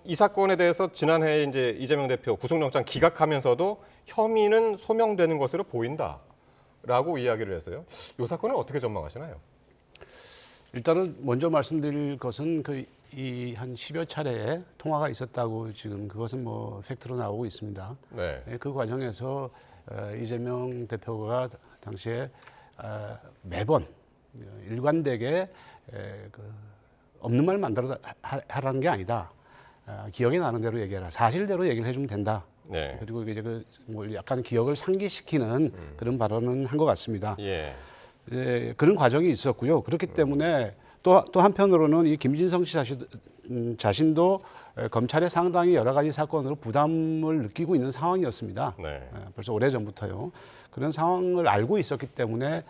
이 사건에 대해서 지난해 이제 이재명 대표 구속영장 기각하면서도 혐의는 소명되는 것으로 보인다라고 이야기를 해서요. 이 사건을 어떻게 전망하시나요? 일단은 먼저 말씀드릴 것은 이 한 10여 차례의 통화가 있었다고 지금 그것은 뭐 팩트로 나오고 있습니다. 네. 그 과정에서 이재명 대표가 당시에 매번 일관되게 없는 말 만들어 하라는 게 아니다. 기억에 나는 대로 얘기해라. 사실대로 얘기를 해주면 된다. 네. 그리고 이제 뭐 약간 기억을 상기시키는 그런 발언은 한 것 같습니다. 예. 그런 과정이 있었고요. 그렇기 때문에 또 한편으로는 이 김진성 씨 자신도 검찰에 상당히 여러 가지 사건으로 부담을 느끼고 있는 상황이었습니다. 네. 벌써 오래전부터요. 그런 상황을 알고 있었기 때문에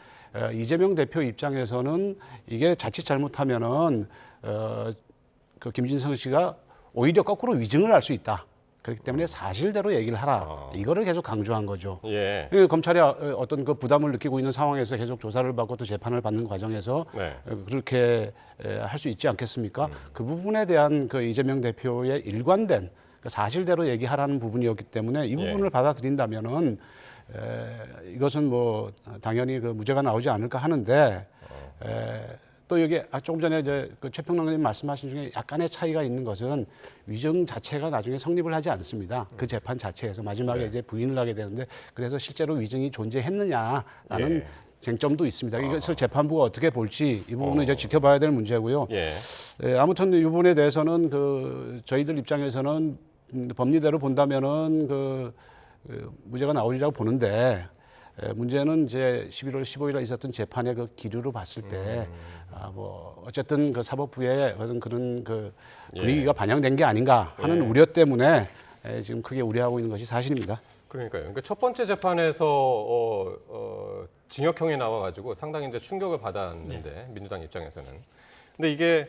이재명 대표 입장에서는 이게 자칫 잘못하면은 그 김진성 씨가 오히려 거꾸로 위증을 할 수 있다. 그렇기 때문에 사실대로 얘기를 하라. 이거를 계속 강조한 거죠. 예. 검찰이 어떤 그 부담을 느끼고 있는 상황에서 계속 조사를 받고 또 재판을 받는 과정에서 네. 그렇게 할 수 있지 않겠습니까? 그 부분에 대한 그 이재명 대표의 일관된 사실대로 얘기하라는 부분이었기 때문에 이 부분을 받아들인다면은 이것은 뭐 당연히 그 무죄가 나오지 않을까 하는데 또 여기 조금 전에 이제 그 최평론가님 말씀하신 중에 약간의 차이가 있는 것은 위증 자체가 나중에 성립을 하지 않습니다. 그 재판 자체에서 마지막에 이제 부인을 하게 되는데 그래서 실제로 위증이 존재했느냐라는 쟁점도 있습니다. 이것을 재판부가 어떻게 볼지 이 부분은 이제 지켜봐야 될 문제고요. 아무튼 이 부분에 대해서는 그 저희들 입장에서는 법리대로 본다면은 그 무죄가 나오리라고 보는데. 문제는 이제 11월 15일에 있었던 재판의 그 기류를 봤을 때, 뭐 어쨌든 그 사법부의 그런 그 분위기가 반영된 게 아닌가 하는 우려 때문에 지금 크게 우려하고 있는 것이 사실입니다. 그러니까요. 그러니까 첫 번째 재판에서 징역형이 나와가지고 상당히 이제 충격을 받았는데 민주당 입장에서는. 근데 이게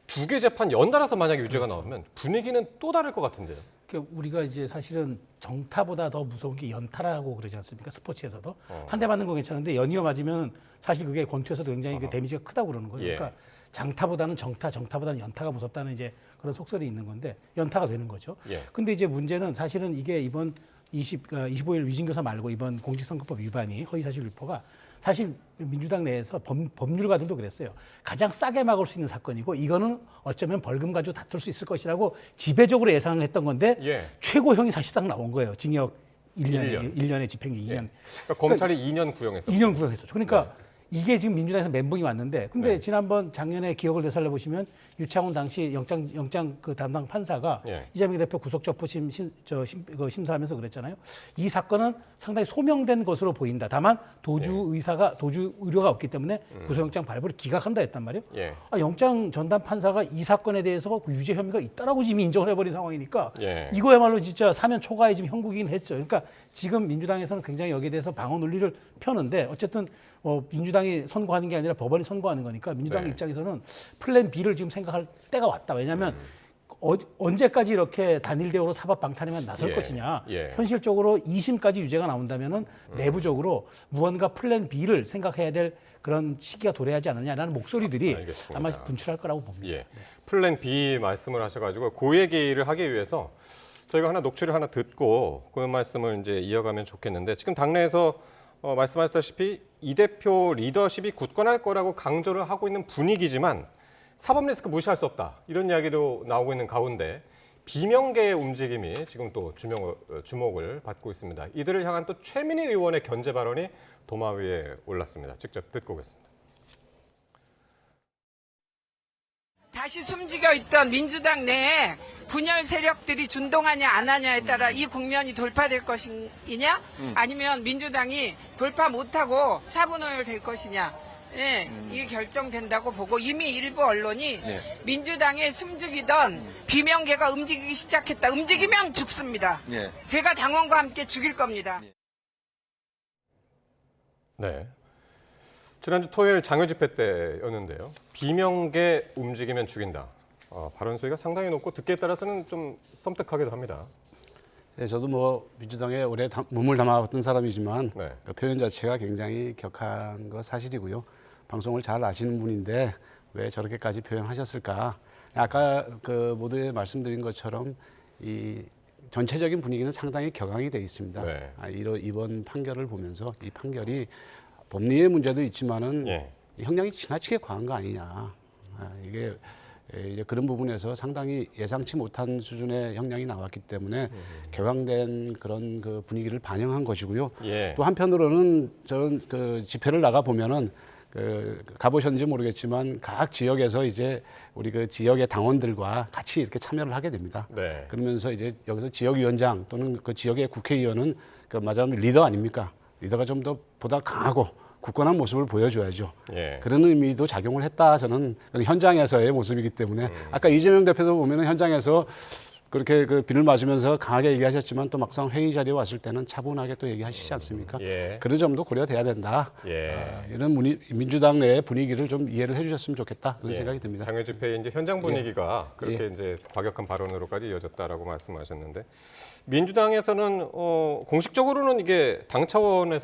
두 개 재판 연달아서 만약에 유죄가 나오면 분위기는 또 다를 것 같은데요. 그러니까 우리가 이제 사실은 정타보다 더 무서운 게 연타라고 그러지 않습니까? 스포츠에서도 한 대 맞는 거 괜찮은데 연이어 맞으면 사실 그게 권투에서도 굉장히 그 데미지가 크다고 그러는 거예요. 그러니까 장타보다는 정타보다는 연타가 무섭다는 이제 그런 속설이 있는 건데 연타가 되는 거죠. 근데 이제 문제는 사실은 이게 이번 25일 위증교사 말고 이번 공직선거법 위반이 허위사실 유포가 사실 민주당 내에서 법률가들도 그랬어요. 가장 싸게 막을 수 있는 사건이고 이거는 어쩌면 벌금 가지고 다툴 수 있을 것이라고 지배적으로 예상을 했던 건데 최고형이 사실상 나온 거예요. 징역 1년에 집행유예 2년. 그러니까 검찰이 2년 구형했었죠. 2년 구형했었죠. 그러니까 이게 지금 민주당에서 멘붕이 왔는데, 근데 네. 지난번 작년에 기억을 되살려 보시면 유창훈 당시 영장 그 담당 판사가 예. 이재명 대표 구속적포 심사하면서 그랬잖아요. 이 사건은 상당히 소명된 것으로 보인다. 다만 도주 의료가 없기 때문에 구속영장 발부를 기각한다 했단 말이에요. 예. 영장 전담 판사가 이 사건에 대해서 그 유죄 혐의가 있다라고 지금 인정을 해버린 상황이니까 예. 이거야말로 진짜 사면 초과의 지금 형국이긴 했죠. 그러니까 지금 민주당에서는 굉장히 여기에 대해서 방어 논리를 펴는데 어쨌든 민주당이 선고하는 게 아니라 법원이 선고하는 거니까 민주당 네. 입장에서는 플랜 B를 지금 생각할 때가 왔다. 왜냐하면 언제까지 이렇게 단일 대우로 사법 방탄에만 나설 예. 것이냐. 예. 현실적으로 2심까지 유죄가 나온다면은 내부적으로 무언가 플랜 B를 생각해야 될 그런 시기가 도래하지 않느냐라는 목소리들이 알겠습니다. 아마 분출할 거라고 봅니다. 예. 플랜 B 말씀을 하셔가지고 그 얘기를 하기 위해서 저희가 녹취를 하나 듣고 그 말씀을 이제 이어가면 좋겠는데 지금 당내에서 말씀하셨다시피 이 대표 리더십이 굳건할 거라고 강조를 하고 있는 분위기지만 사법 리스크 무시할 수 없다 이런 이야기도 나오고 있는 가운데 비명계의 움직임이 지금 또 주목을 받고 있습니다. 이들을 향한 또 최민희 의원의 견제 발언이 도마 위에 올랐습니다. 직접 듣고 오겠습니다. 다시 숨지겨 있던 민주당 내에 분열 세력들이 준동하냐 안 하냐에 따라 이 국면이 돌파될 것이냐 아니면 민주당이 돌파 못하고 사분오열 될 것이냐 이게 결정된다고 보고 이미 일부 언론이 민주당에 숨죽이던 비명계가 움직이기 시작했다. 움직이면 죽습니다. 제가 당원과 함께 죽일 겁니다. 네. 지난주 토요일 장외 집회 때였는데요. 비명계 움직이면 죽인다. 발언 수위가 상당히 높고 듣기에 따라서는 좀 섬뜩하기도 합니다. 네, 저도 민주당에 오래 몸을 담아왔던 사람이지만 네. 그 표현 자체가 굉장히 격한 거 사실이고요. 방송을 잘 아시는 분인데 왜 저렇게까지 표현하셨을까? 아까 그 모두에 말씀드린 것처럼 이 전체적인 분위기는 상당히 격앙이 돼 있습니다. 네. 이번 판결을 보면서 이 판결이 법리의 문제도 있지만은 이 형량이 지나치게 과한 거 아니냐. 이게 이제 그런 부분에서 상당히 예상치 못한 수준의 형량이 나왔기 때문에 격앙된 그런 그 분위기를 반영한 것이고요. 예. 또 한편으로는 저는 그 집회를 나가 보면은 가보셨는지 모르겠지만 각 지역에서 이제 우리 그 지역의 당원들과 같이 이렇게 참여를 하게 됩니다. 네. 그러면서 이제 여기서 지역위원장 또는 그 지역의 국회의원은 그 말하자면 리더 아닙니까? 리더가 좀 더 보다 강하고 굳건한 모습을 보여줘야죠. 예. 그런 의미도 작용을 했다. 저는 현장에서의 모습이기 때문에 아까 이재명 대표도 보면은 현장에서 그렇게 그 비를 맞으면서 강하게 얘기하셨지만 또 막상 회의 자리에 왔을 때는 차분하게 또 얘기하시지 않습니까? 예. 그런 점도 고려돼야 된다. 이런 민주당 내의 분위기를 좀 이해를 해주셨으면 좋겠다 그런 생각이 듭니다. 장외 집회 이제 현장 분위기가 그렇게 이제 과격한 발언으로까지 이어졌다라고 말씀하셨는데 민주당에서는 공식적으로는 이게 당 차원의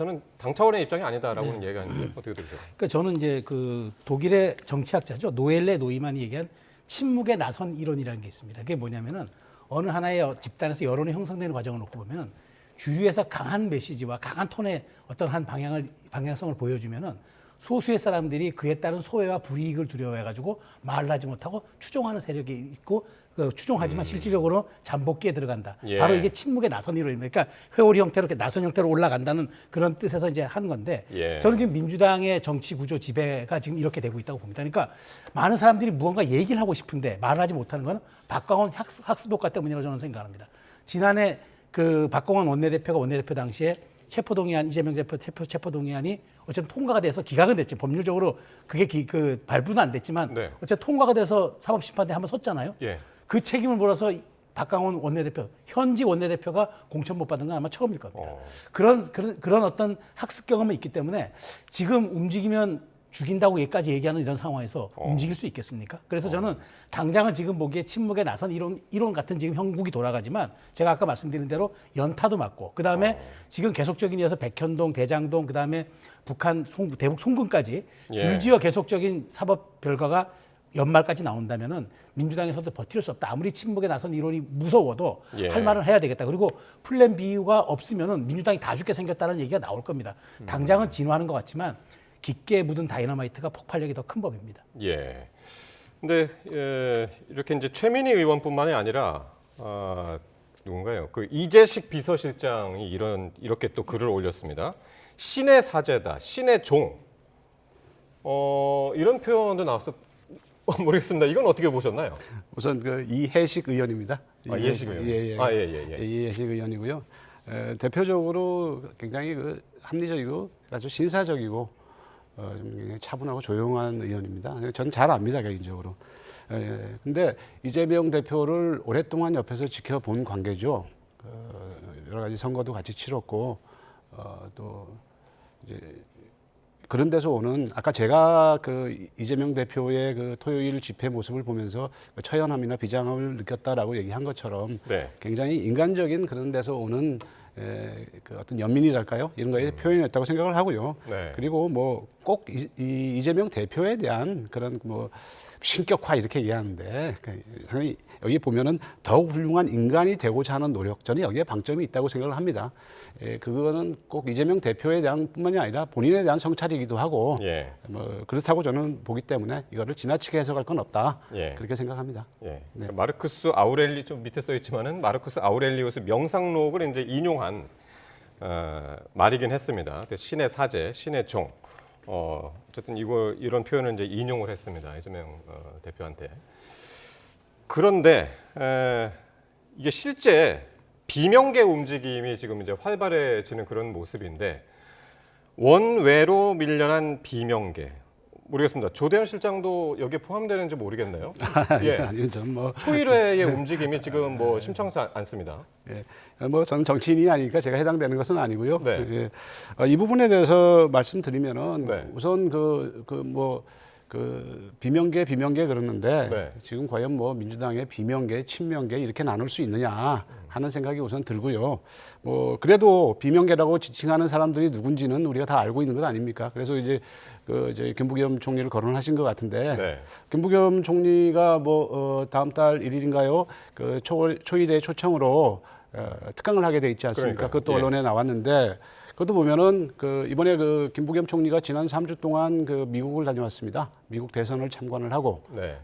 입장이 아니다라고는 얘기가 있는데 어떻게 들으세요? 그러니까 저는 이제 그 독일의 정치학자죠 노엘레 노이만이 얘기한 침묵에 나선 이론이라는 게 있습니다. 그게 뭐냐면은 어느 하나의 집단에서 여론이 형성되는 과정을 놓고 보면은 주류에서 강한 메시지와 강한 톤의 어떤 한 방향성을 보여주면은 소수의 사람들이 그에 따른 소외와 불이익을 두려워해가지고 말을 하지 못하고 추종하는 세력이 있고 추종하지만 실질적으로 잠복기에 들어간다. 예. 바로 이게 침묵의 나선 이론입니다. 그러니까 회오리 형태로 이렇게 나선 형태로 올라간다는 그런 뜻에서 이제 한 건데 저는 지금 민주당의 정치 구조 지배가 지금 이렇게 되고 있다고 봅니다. 그러니까 많은 사람들이 무언가 얘기를 하고 싶은데 말을 하지 못하는 건 박광원 학습 효과 때문이라고 저는 생각합니다. 지난해 그 박광원 원내대표가 원내대표 당시에 체포동의안 이재명 대표 체포동의안이 어쨌든 통과가 돼서 기각은 됐지 법률적으로 그게 그 발부는 안 됐지만 어쨌든 통과가 돼서 사법심판대 한번 섰잖아요. 예. 그 책임을 물어서 박광원 원내대표 현직 원내대표가 공천 못 받은 건 아마 처음일 겁니다. 그런 어떤 학습 경험이 있기 때문에 지금 움직이면 죽인다고 여기까지 얘기하는 이런 상황에서 움직일 수 있겠습니까? 그래서 저는 당장은 지금 보기에 침묵에 나선 이론 같은 지금 형국이 돌아가지만 제가 아까 말씀드린 대로 연타도 맞고 그다음에 지금 계속적인 이어서 백현동, 대장동 그다음에 북한 대북 송금까지 줄지어 계속적인 사법 결과가 연말까지 나온다면은 민주당에서도 버틸 수 없다. 아무리 침묵에 나선 이론이 무서워도 할 말을 해야 되겠다. 그리고 플랜 B가 없으면은 민주당이 다 죽게 생겼다는 얘기가 나올 겁니다. 당장은 진화하는 것 같지만 깊게 묻은 다이너마이트가 폭발력이 더 큰 법입니다. 예. 근데 이렇게 이제 최민희 의원뿐만이 아니라 누군가요? 그 이재식 비서실장이 이렇게 또 글을 올렸습니다. 신의 사제다, 신의 종. 이런 표현도 나왔어. 모르겠습니다. 이건 어떻게 보셨나요? 우선 그 이해식 의원입니다. 이해식 의원. 예. 이해식 의원이고요. 대표적으로 굉장히 그 합리적이고 아주 신사적이고 좀 굉장히 차분하고 조용한 의원입니다. 저는 잘 압니다, 개인적으로. 근데 이재명 대표를 오랫동안 옆에서 지켜본 관계죠. 여러 가지 선거도 같이 치렀고 또 이제 그런 데서 오는 아까 제가 그 이재명 대표의 그 토요일 집회 모습을 보면서 처연함이나 비장함을 느꼈다라고 얘기한 것처럼 네. 굉장히 인간적인 그런 데서 오는 그 어떤 연민이랄까요? 이런 거에 표현했다고 생각을 하고요. 네. 그리고 뭐 꼭 이재명 대표에 대한 그런 뭐 신격화 이렇게 얘기하는데 여기 보면은 더욱 훌륭한 인간이 되고자 하는 노력, 저는 여기에 방점이 있다고 생각을 합니다. 그거는 꼭 이재명 대표에 대한 뿐만이 아니라 본인에 대한 성찰이기도 하고 뭐 그렇다고 저는 보기 때문에 이거를 지나치게 해석할 건 없다. 그렇게 생각합니다. 네. 마르쿠스 아우렐리 좀 밑에 써 있지만은 마르쿠스 아우렐리우스 명상록을 이제 인용한 말이긴 했습니다. 신의 사제, 신의 종. 어쨌든 이런 표현을 이제 인용을 했습니다. 이재명 대표한테. 그런데 이게 실제 비명계 움직임이 지금 이제 활발해지는 그런 모습인데 원외로 밀려난 비명계. 모르겠습니다. 조대현 실장도 여기에 포함되는지 모르겠네요. 아니요, 전 뭐 초일회의 움직임이 지금 뭐 심상치 않습니다. 뭐 저는 정치인이 아니니까 제가 해당되는 것은 아니고요. 이 부분에 대해서 말씀드리면은 우선 그 비명계 그러는데 지금 과연 뭐 민주당의 비명계, 친명계 이렇게 나눌 수 있느냐 하는 생각이 우선 들고요. 뭐 그래도 비명계라고 지칭하는 사람들이 누군지는 우리가 다 알고 있는 것 아닙니까? 그래서 이제 김부겸 총리를 거론하신 것 같은데 김부겸 총리가 다음 달 1일인가요? 그 초일의 초청으로 특강을 하게 돼 있지 않습니까? 그것도 언론에 나왔는데. 그것도 보면은 이번에 김부겸 총리가 지난 3주 동안 미국을 다녀왔습니다. 미국 대선을 참관을 하고,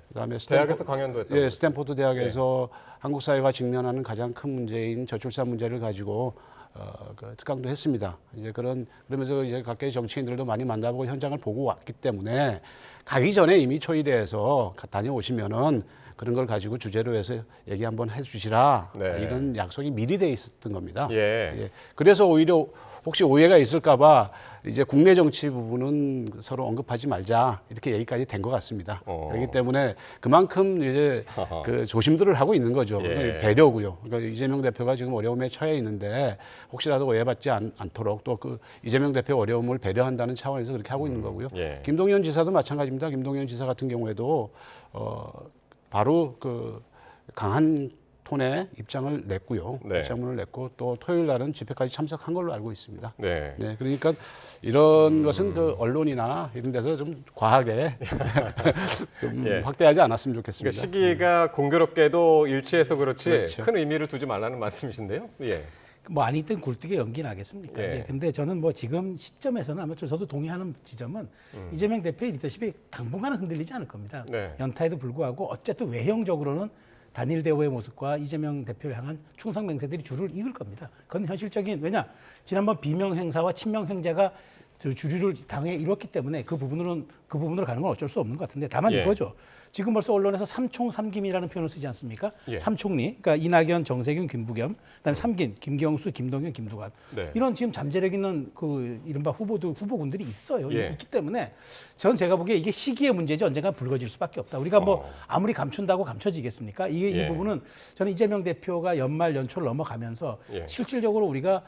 그다음에 대학에서 강연도 했다고. 스탠포드 대학에서 한국 사회가 직면하는 가장 큰 문제인 저출산 문제를 가지고 특강도 했습니다. 이제 그러면서 이제 각계의 정치인들도 많이 만나보고 현장을 보고 왔기 때문에 가기 전에 이미 초일회에서 다녀오시면은 그런 걸 가지고 주제로 해서 얘기 한번 해주시라 이런 약속이 미리 돼 있었던 겁니다. 그래서 오히려 혹시 오해가 있을까봐 이제 국내 정치 부분은 서로 언급하지 말자 이렇게 얘기까지 된 것 같습니다. 그렇기 때문에 그만큼 이제 조심들을 하고 있는 거죠. 배려고요. 그러니까 이재명 대표가 지금 어려움에 처해 있는데 혹시라도 오해받지 않도록 또 이재명 대표 어려움을 배려한다는 차원에서 그렇게 하고 있는 거고요. 김동연 지사도 마찬가지입니다. 김동연 지사 같은 경우에도 바로 강한 톤의 입장을 냈고요. 입장문을 냈고 또 토요일 날은 집회까지 참석한 걸로 알고 있습니다. 그러니까 이런 것은 언론이나 이런 데서 좀 과하게 좀 확대하지 않았으면 좋겠습니다. 그러니까 시기가 공교롭게도 일치해서 그렇지 큰 의미를 두지 말라는 말씀이신데요. 뭐 아니 땐 굴뚝에 연기 나겠습니까? 근데 저는 뭐 지금 시점에서는 아마 저도 동의하는 지점은 이재명 대표의 리더십이 당분간은 흔들리지 않을 겁니다. 연타에도 불구하고 어쨌든 외형적으로는 단일 대우의 모습과 이재명 대표를 향한 충성 맹세들이 줄을 이을 겁니다. 그건 현실적인, 왜냐 지난번 비명 행사와 친명 행제가 주류를 당에 이뤘기 때문에 그 부분으로 가는 건 어쩔 수 없는 것 같은데 다만 이거죠. 지금 벌써 언론에서 삼총 삼김이라는 표현을 쓰지 않습니까? 삼총리, 그러니까 이낙연, 정세균, 김부겸, 그다음에 삼김, 김경수, 김동연, 김두관 이런 지금 잠재력 있는 이른바 후보군들이 있어요. 있기 때문에 제가 보기에 이게 시기의 문제지 언젠가 불거질 수밖에 없다. 우리가 뭐 아무리 감춘다고 감춰지겠습니까? 이 부분은 저는 이재명 대표가 연말 연초를 넘어가면서 실질적으로 우리가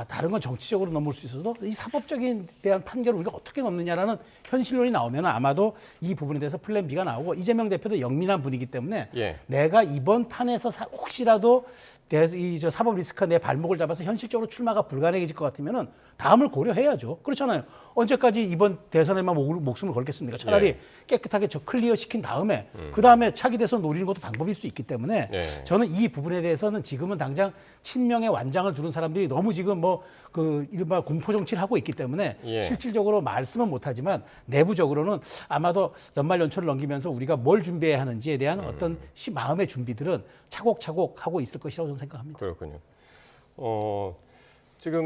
다른 건 정치적으로 넘을 수 있어도 이 사법적인 대한 판결을 우리가 어떻게 넘느냐라는 현실론이 나오면 아마도 이 부분에 대해서 플랜 B가 나오고 이재명 대표도 영민한 분이기 때문에 내가 이번 판에서 혹시라도 사법 리스크가 내 발목을 잡아서 현실적으로 출마가 불가능해질 것 같으면은 다음을 고려해야죠. 그렇잖아요. 언제까지 이번 대선에만 목숨을 걸겠습니까? 차라리 깨끗하게 클리어 시킨 다음에 그 다음에 차기 대선 노리는 것도 방법일 수 있기 때문에 저는 이 부분에 대해서는 지금은 당장 친명의 완장을 두른 사람들이 너무 지금 이른바 공포 정치를 하고 있기 때문에 실질적으로 말씀은 못하지만 내부적으로는 아마도 연말 연초를 넘기면서 우리가 뭘 준비해야 하는지에 대한 어떤 마음의 준비들은 차곡차곡 하고 있을 것이라고 저는 생각합니다. 그렇군요. 지금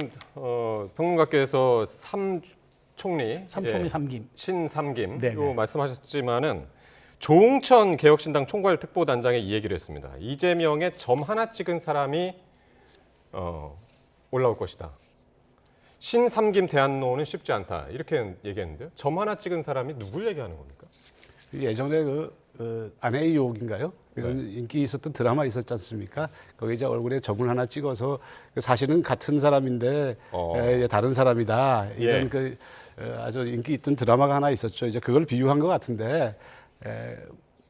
평론가께서 총리, 삼총리 삼김. 신삼김 네, 요 네. 말씀하셨지만은 조응천 개혁신당 총괄특보단장이 이 얘기를 했습니다. 이재명의 점 하나 찍은 사람이 올라올 것이다. 신삼김 대안론은 쉽지 않다. 이렇게 얘기했는데요. 점 하나 찍은 사람이 누굴 얘기하는 겁니까? 예전에 아내의 유혹인가요? 이런 인기 있었던 드라마 있었지 않습니까? 거기 이제 얼굴에 점을 하나 찍어서 사실은 같은 사람인데 다른 사람이다. 이런 아주 인기 있던 드라마가 하나 있었죠. 이제 그걸 비유한 것 같은데.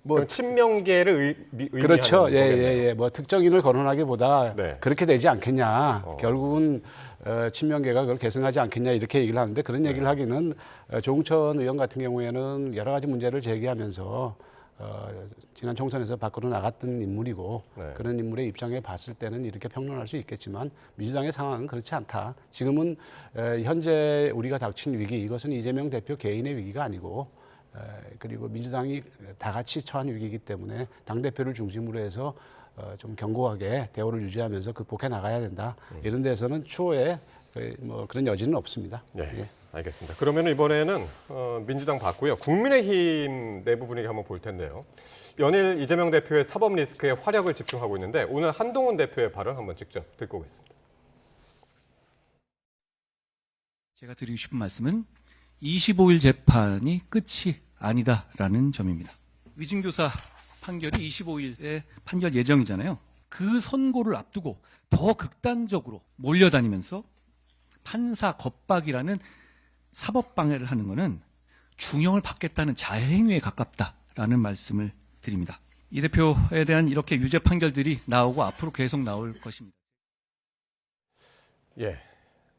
뭐 친명계를 의미하는 그렇죠. 거겠네요. 뭐 특정인을 거론하기보다 그렇게 되지 않겠냐. 결국은 친명계가 그걸 계승하지 않겠냐 이렇게 얘기를 하는데 그런 얘기를 하기는 조응천 의원 같은 경우에는 여러 가지 문제를 제기하면서 지난 총선에서 밖으로 나갔던 인물이고 그런 인물의 입장에 봤을 때는 이렇게 평론할 수 있겠지만 민주당의 상황은 그렇지 않다. 지금은 현재 우리가 닥친 위기 이것은 이재명 대표 개인의 위기가 아니고 그리고 민주당이 다 같이 처한 위기이기 때문에 당대표를 중심으로 해서 좀 견고하게 대우를 유지하면서 극복해 나가야 된다. 이런 데서는 추후에 뭐 그런 여지는 없습니다. 네, 알겠습니다. 그러면 이번에는 민주당 봤고요. 국민의힘 내부 분위기 한번 볼 텐데요. 연일 이재명 대표의 사법 리스크에 화력을 집중하고 있는데 오늘 한동훈 대표의 발언 한번 직접 듣고 오겠습니다. 제가 드리고 싶은 말씀은 25일 재판이 끝이 아니다라는 점입니다. 위증교사 판결이 25일에 판결 예정이잖아요. 그 선고를 앞두고 더 극단적으로 몰려다니면서 판사 겁박이라는 사법 방해를 하는 것은 중형을 받겠다는 자해행위에 가깝다라는 말씀을 드립니다. 이 대표에 대한 이렇게 유죄 판결들이 나오고 앞으로 계속 나올 것입니다. 예.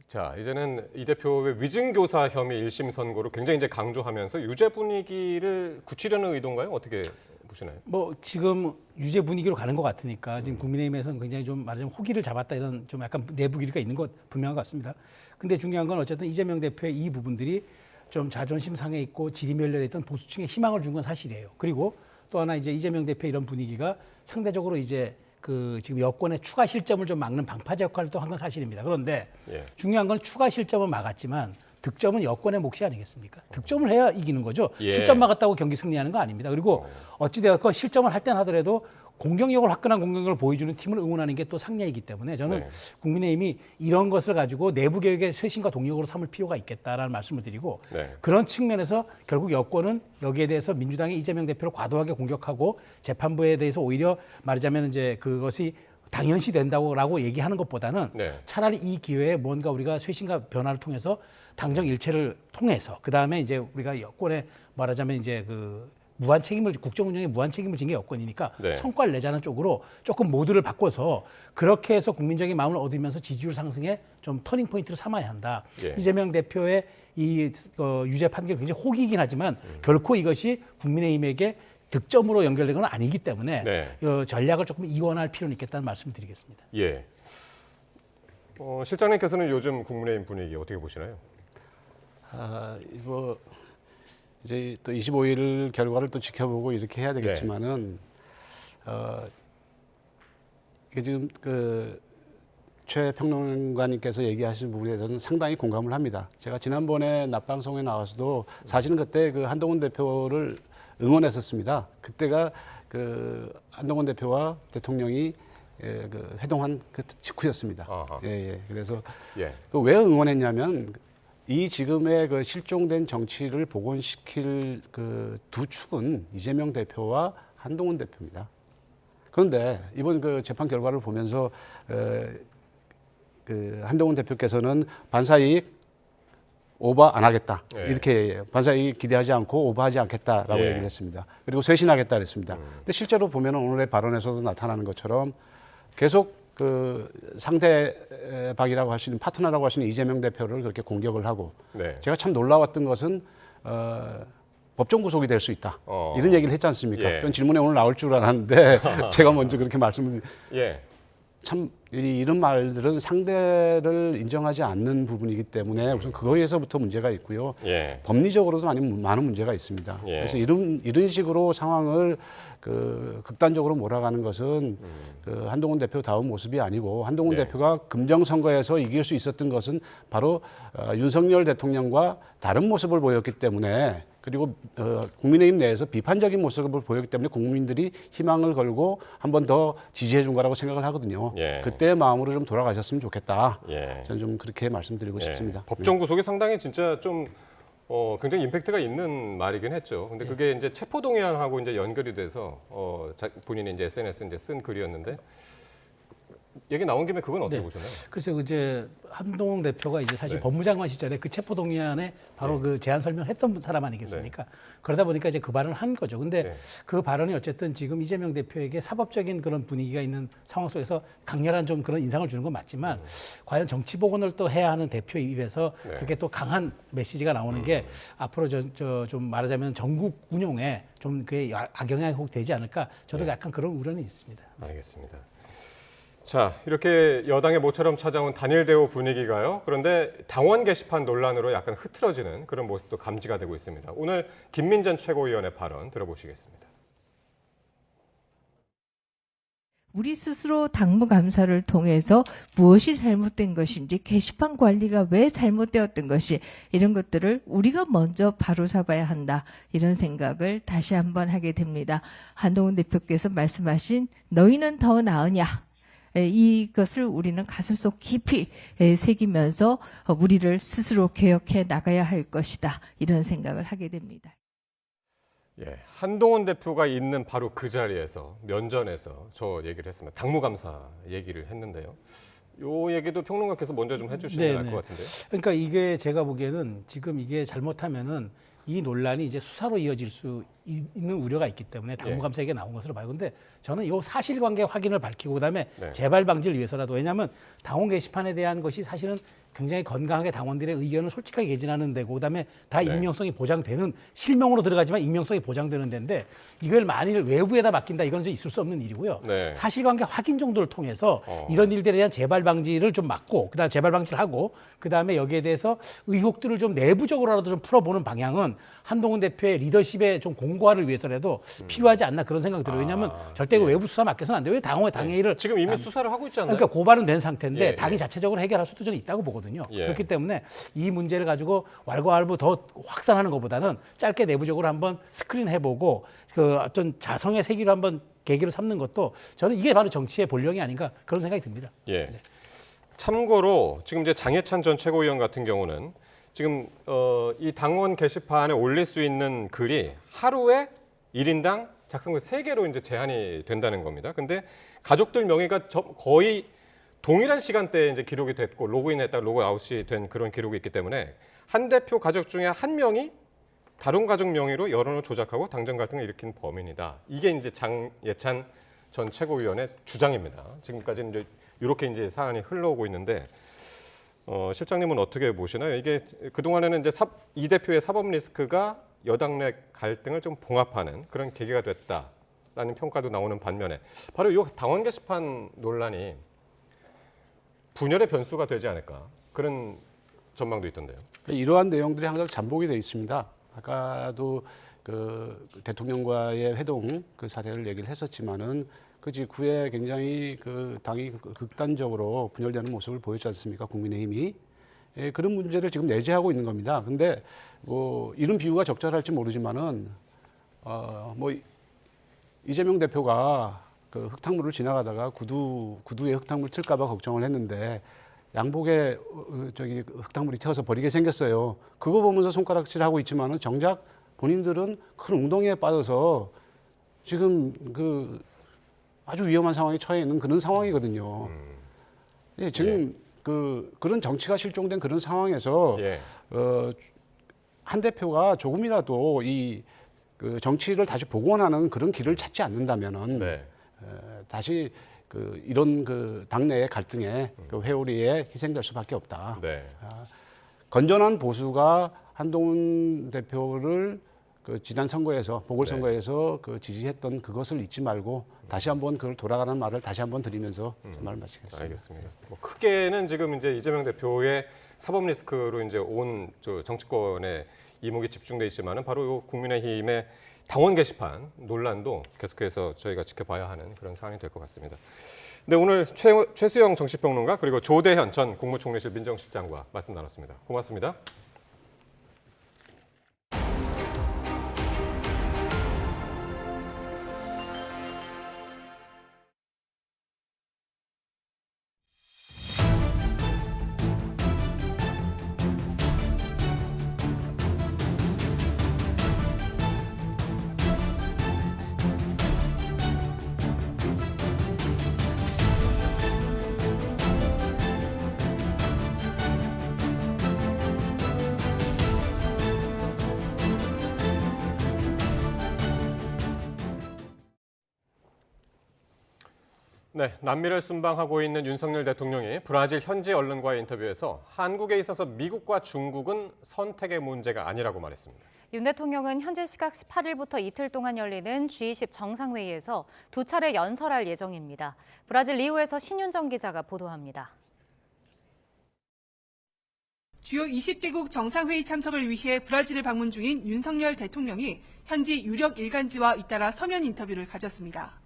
자, 이제는 이 대표의 위증교사 혐의 1심 선고를 굉장히 이제 강조하면서 유죄 분위기를 굳히려는 의도인가요? 어떻게 보시나요? 뭐 지금 유죄 분위기로 가는 것 같으니까 지금 국민의힘에서는 굉장히 좀 말하자면 호기를 잡았다 이런 좀 약간 내부 기류가 있는 것 분명한 것 같습니다. 근데 중요한 건 어쨌든 이재명 대표의 이 부분들이 좀 자존심 상해 있고 지리멸렬해 있던 보수층에 희망을 준 건 사실이에요. 그리고 또 하나 이제 이재명 대표 이런 분위기가 상대적으로 이제 지금 여권의 추가 실점을 좀 막는 방파제 역할을 또 한 건 사실입니다. 그런데 중요한 건 추가 실점은 막았지만 득점은 여권의 몫이 아니겠습니까? 득점을 해야 이기는 거죠. 실점 막았다고 경기 승리하는 거 아닙니다. 그리고 어찌되었건 실점을 할 땐 하더라도 공격력을 화끈한 공격력을 보여주는 팀을 응원하는 게 또 상례이기 때문에 저는 국민의힘이 이런 것을 가지고 내부 개혁의 쇄신과 동력으로 삼을 필요가 있겠다라는 말씀을 드리고 그런 측면에서 결국 여권은 여기에 대해서 민주당이 이재명 대표를 과도하게 공격하고 재판부에 대해서 오히려 말하자면 이제 그것이 당연시 된다고 얘기하는 것보다는 차라리 이 기회에 뭔가 우리가 쇄신과 변화를 통해서 당정 일체를 통해서 그다음에 이제 우리가 여권에 말하자면 이제 무한 책임을 국정 운영에 무한 책임을 진 게 여권이니까 성과를 내자는 쪽으로 조금 모드를 바꿔서 그렇게 해서 국민적인 마음을 얻으면서 지지율 상승에 좀 터닝 포인트를 삼아야 한다. 이재명 대표의 이 유죄 판결이 굉장히 호기이긴 하지만 결코 이것이 국민의힘에게 득점으로 연결된 건 아니기 때문에 전략을 조금 이원할 필요는 있겠다는 말씀을 드리겠습니다. 예. 실장님께서는 요즘 국민의힘 분위기 어떻게 보시나요? 뭐 이제 또 25일 결과를 또 지켜보고 이렇게 해야 되겠지만은 이게 지금 최 평론가님께서 얘기하신 부분에 대해서는 상당히 공감을 합니다. 제가 지난번에 낮방송에 나와서도 사실은 그때 한동훈 대표를 응원했었습니다. 그때가 한동훈 대표와 대통령이 회동한 그 직후였습니다. 그래서 왜 응원했냐면 이 지금의 실종된 정치를 복원시킬 두 축은 이재명 대표와 한동훈 대표입니다. 그런데 이번 재판 결과를 보면서 한동훈 대표께서는 반사이익 오버 안 하겠다 이렇게 반사이익 기대하지 않고 오버하지 않겠다라고 얘기를 했습니다. 그리고 쇄신하겠다 그랬습니다. 근데 실제로 보면 오늘의 발언에서도 나타나는 것처럼 계속 상대방이라고 할 수 있는 파트너라고 할 수 있는 이재명 대표를 그렇게 공격을 하고 제가 참 놀라웠던 것은 법정 구속이 될 수 있다 이런 얘기를 했지 않습니까? 그런 질문에 오늘 나올 줄 알았는데 제가 먼저 그렇게 말씀을 참 이런 말들은 상대를 인정하지 않는 부분이기 때문에 우선 그거에서부터 문제가 있고요. 예. 법리적으로도 많은 문제가 있습니다. 예. 그래서 이런 식으로 상황을 극단적으로 몰아가는 것은 한동훈 대표다운 모습이 아니고 한동훈 네. 대표가 금정선거에서 이길 수 있었던 것은 바로 윤석열 대통령과 다른 모습을 보였기 때문에 그리고 국민의힘 내에서 비판적인 모습을 보였기 때문에 국민들이 희망을 걸고 한 번 더 지지해 준 거라고 생각을 하거든요. 예. 그때의 마음으로 좀 돌아가셨으면 좋겠다. 예. 저는 좀 그렇게 말씀드리고 예. 싶습니다. 법정 구속이 상당히 진짜 좀 굉장히 임팩트가 있는 말이긴 했죠. 근데 그게 이제 체포동의안하고 이제 연결이 돼서 본인이 이제 SNS에 이제 쓴 글이었는데 얘기 나온 김에 그건 어떻게 보셨나요? 글쎄요, 이제 한동훈 대표가 이제 사실 네. 법무장관 시절에 그 체포동의안에 바로 그 제안 설명했던 사람 아니겠습니까? 그러다 보니까 이제 그 발언을 한 거죠. 근데 그 발언이 어쨌든 지금 이재명 대표에게 사법적인 그런 분위기가 있는 상황 속에서 강렬한 좀 그런 인상을 주는 건 맞지만 과연 정치 복원을 또 해야 하는 대표 입에서 그렇게 또 강한 메시지가 나오는 게 앞으로 좀 말하자면 전국 운용에 좀 그게 악영향이 혹 되지 않을까 저도 약간 그런 우려는 있습니다. 알겠습니다. 자, 이렇게 여당의 모처럼 찾아온 단일 대우 분위기가요. 그런데 당원 게시판 논란으로 약간 흐트러지는 그런 모습도 감지가 되고 있습니다. 오늘 김민전 최고위원의 발언 들어보시겠습니다. 우리 스스로 당무감사를 통해서 무엇이 잘못된 것인지 게시판 관리가 왜 잘못되었던 것이 이런 것들을 우리가 먼저 바로 잡아야 한다. 이런 생각을 다시 한번 하게 됩니다. 한동훈 대표께서 말씀하신 너희는 더 나으냐. 이것을 우리는 가슴속 깊이 새기면서 우리를 스스로 개혁해 나가야 할 것이다. 이런 생각을 하게 됩니다. 예, 한동훈 대표가 있는 바로 그 자리에서 면전에서 저 얘기를 했습니다. 당무감사 얘기를 했는데요. 요 얘기도 평론가께서 먼저 좀 해주시면 알 것 같은데요. 그러니까 이게 제가 보기에는 지금 이게 잘못하면은 이 논란이 이제 수사로 이어질 수 있는 우려가 있기 때문에 당무감사 얘기가 나온 것으로 봐요. 근데 저는 이 사실관계 확인을 밝히고 그다음에 재발 방지를 위해서라도 왜냐하면 당원 게시판에 대한 것이 사실은 굉장히 건강하게 당원들의 의견을 솔직하게 개진하는 데고 그다음에 다 익명성이 보장되는 실명으로 들어가지만 익명성이 보장되는 데인데 이걸 만일 외부에다 맡긴다 이건 있을 수 없는 일이고요. 사실관계 확인 정도를 통해서 이런 일들에 대한 재발 방지를 좀 막고 그다음에 재발 방지를 하고 그다음에 여기에 대해서 의혹들을 좀 내부적으로라도 좀 풀어보는 방향은 한동훈 대표의 리더십의 좀 공고화를 위해서라도 필요하지 않나 그런 생각이 들어요. 왜냐하면 절대 외부 수사 맡겨서는 안 돼요. 왜 당회의를 지금 이미 수사를 하고 있지 않나요? 그러니까 고발은 된 상태인데 당이 자체적으로 해결할 수도 저는 있다고 보거든요. 그렇기 때문에 이 문제를 가지고 왈가왈부 더 확산하는 것보다는 짧게 내부적으로 한번 스크린해보고 그 어떤 자성의 세기로 한번 계기로 삼는 것도 저는 이게 바로 정치의 본령이 아닌가 그런 생각이 듭니다. 예. 참고로 지금 이제 장해찬 전 최고위원 같은 경우는 지금 이 당원 게시판에 올릴 수 있는 글이 하루에 1인당 작성글 3개로 이제 제한이 된다는 겁니다. 근데 가족들 명의가 거의 동일한 시간대에 이제 기록이 됐고 로그인했다가 로그아웃이 된 그런 기록이 있기 때문에 한 대표 가족 중에 한 명이 다른 가족 명의로 여론을 조작하고 당정 갈등을 일으킨 범인이다. 이게 이제 장예찬 전 최고위원의 주장입니다. 지금까지 이제 이렇게 이제 사안이 흘러오고 있는데 실장님은 어떻게 보시나요? 이게 그동안에는 이제 이 대표의 사법 리스크가 여당 내 갈등을 좀 봉합하는 그런 계기가 됐다라는 평가도 나오는 반면에 바로 이 당원 게시판 논란이 분열의 변수가 되지 않을까 그런 전망도 있던데요. 이러한 내용들이 항상 잠복이 되어 있습니다. 아까도 그 대통령과의 회동 그 사례를 얘기를 했었지만은 그 직후에 굉장히 그 당이 극단적으로 분열되는 모습을 보였지 않습니까? 국민의힘이. 그런 문제를 지금 내재하고 있는 겁니다. 근데 뭐 이런 비유가 적절할지 모르지만은 뭐 이재명 대표가 그 흙탕물을 지나가다가 구두에 흙탕물 튈까봐 걱정을 했는데 양복에 흙탕물이 튀어서 버리게 생겼어요. 그거 보면서 손가락질하고 있지만은 정작 본인들은 큰 웅덩이에 빠져서 지금 그 아주 위험한 상황에 처해 있는 그런 상황이거든요. 예, 지금 그런 정치가 실종된 그런 상황에서 한 대표가 조금이라도 그 정치를 다시 복원하는 그런 길을 찾지 않는다면은 다시 이런 그 당내의 갈등에 그 회오리에 희생될 수밖에 없다. 건전한 보수가 한동훈 대표를 그 지난 선거에서 보궐선거에서 그 지지했던 그것을 잊지 말고 다시 한번 그걸 돌아가는 말을 다시 한번 드리면서 말을 마치겠습니다. 알겠습니다. 뭐 크게는 지금 이제 이재명 대표의 사법 리스크로 이제 온 정치권의 이목이 집중돼 있지만은 바로 요 국민의힘의 당원 게시판 논란도 계속해서 저희가 지켜봐야 하는 그런 상황이 될 것 같습니다. 네, 오늘 최수영 정치평론가 그리고 조대현 전 국무총리실 민정실장과 말씀 나눴습니다. 고맙습니다. 네, 남미를 순방하고 있는 윤석열 대통령이 브라질 현지 언론과의 인터뷰에서 한국에 있어서 미국과 중국은 선택의 문제가 아니라고 말했습니다. 윤 대통령은 현지 시각 18일부터 이틀 동안 열리는 G20 정상회의에서 두 차례 연설할 예정입니다. 브라질 리우에서 신윤정 기자가 보도합니다. 주요 20개국 정상회의 참석을 위해 브라질을 방문 중인 윤석열 대통령이 현지 유력 일간지와 잇따라 서면 인터뷰를 가졌습니다.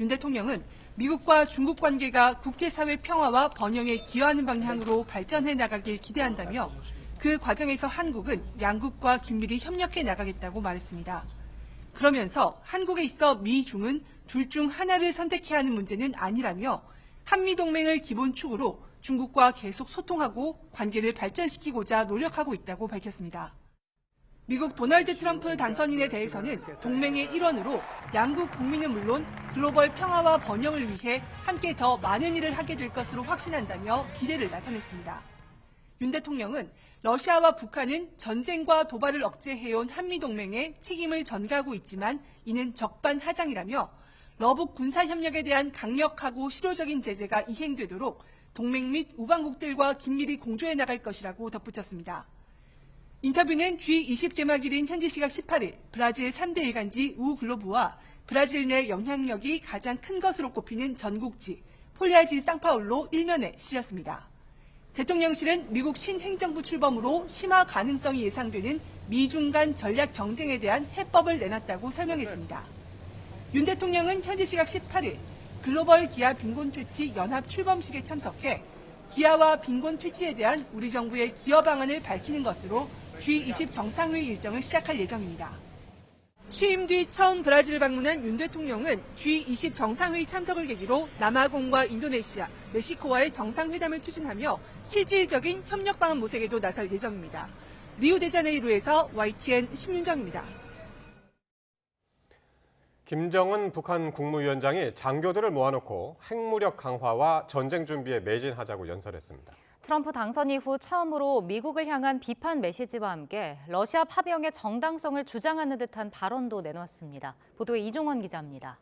윤 대통령은 미국과 중국 관계가 국제사회 평화와 번영에 기여하는 방향으로 발전해 나가길 기대한다며 그 과정에서 한국은 양국과 긴밀히 협력해 나가겠다고 말했습니다. 그러면서 한국에 있어 미, 중은 둘 중 하나를 선택해야 하는 문제는 아니라며 한미동맹을 기본 축으로 중국과 계속 소통하고 관계를 발전시키고자 노력하고 있다고 밝혔습니다. 미국 도널드 트럼프 당선인에 대해서는 동맹의 일원으로 양국 국민은 물론 글로벌 평화와 번영을 위해 함께 더 많은 일을 하게 될 것으로 확신한다며 기대를 나타냈습니다. 윤 대통령은 러시아와 북한은 전쟁과 도발을 억제해온 한미동맹에 책임을 전가하고 있지만 이는 적반하장이라며 러북 군사협력에 대한 강력하고 실효적인 제재가 이행되도록 동맹 및 우방국들과 긴밀히 공조해 나갈 것이라고 덧붙였습니다. 인터뷰는 G20 개막일인 현지 시각 18일 브라질 3대 일간지 우글로브와 브라질 내 영향력이 가장 큰 것으로 꼽히는 전국지 폴리아지 상파울로 일면에 실렸습니다. 대통령실은 미국 신행정부 출범으로 심화 가능성이 예상되는 미중 간 전략 경쟁에 대한 해법을 내놨다고 설명했습니다. 윤 대통령은 현지 시각 18일 글로벌 기아 빈곤 퇴치 연합 출범식에 참석해 기아와 빈곤 퇴치에 대한 우리 정부의 기여 방안을 밝히는 것으로 G20 정상회의 일정을 시작할 예정입니다. 취임 뒤 처음 브라질을 방문한 윤 대통령은 G20 정상회의 참석을 계기로 남아공과 인도네시아, 멕시코와의 정상회담을 추진하며 실질적인 협력 방안 모색에도 나설 예정입니다. 리우데자네이루에서 YTN 신윤정입니다. 김정은 북한 국무위원장이 장교들을 모아놓고 핵무력 강화와 전쟁 준비에 매진하자고 연설했습니다. 트럼프 당선 이후 처음으로 미국을 향한 비판 메시지와 함께 러시아 파병의 정당성을 주장하는 듯한 발언도 내놓았습니다. 보도에 이종원 기자입니다.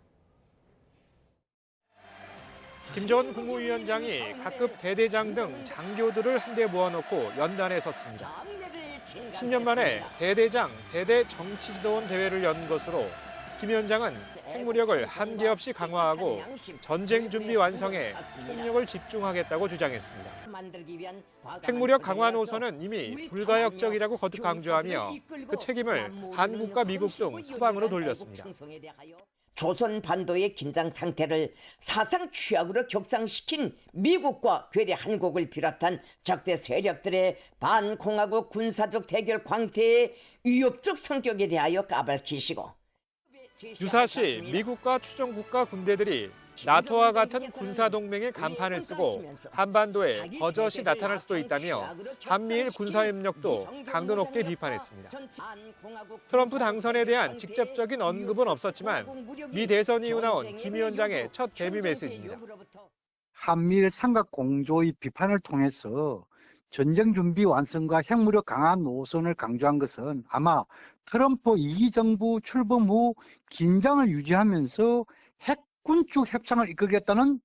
김정은 국무위원장이 각급 대대장 등 장교들을 한데 모아놓고 연단에 섰습니다. 10년 만에 대대장, 대대 정치지도원 대회를 연 것으로 김 위원장은 핵무력을 한계없이 강화하고 전쟁 준비 완성에 총력을 집중하겠다고 주장했습니다. 핵무력 강화 노선은 이미 불가역적이라고 거듭 강조하며 그 책임을 한국과 미국 등 서방으로 돌렸습니다. 조선 반도의 긴장 상태를 사상 최악으로 격상시킨 미국과 괴뢰 한국을 비롯한 적대 세력들의 반공화국 군사적 대결 광태의 위협적 성격에 대하여 까발키시고 유사시 미국과 추종국가 군대들이 나토와 같은 군사동맹의 간판을 쓰고 한반도에 버젓이 나타날 수도 있다며 한미일 군사협력도 강도 높게 비판했습니다. 트럼프 당선에 대한 직접적인 언급은 없었지만 미 대선 이후 나온 김 위원장의 첫 데뷔 메시지입니다. 한미일 삼각 공조의 비판을 통해서 전쟁 준비 완성과 핵무력 강화 노선을 강조한 것은 아마 트럼프 2기 정부 출범 후 긴장을 유지하면서 핵군축 협상을 이끌겠다는.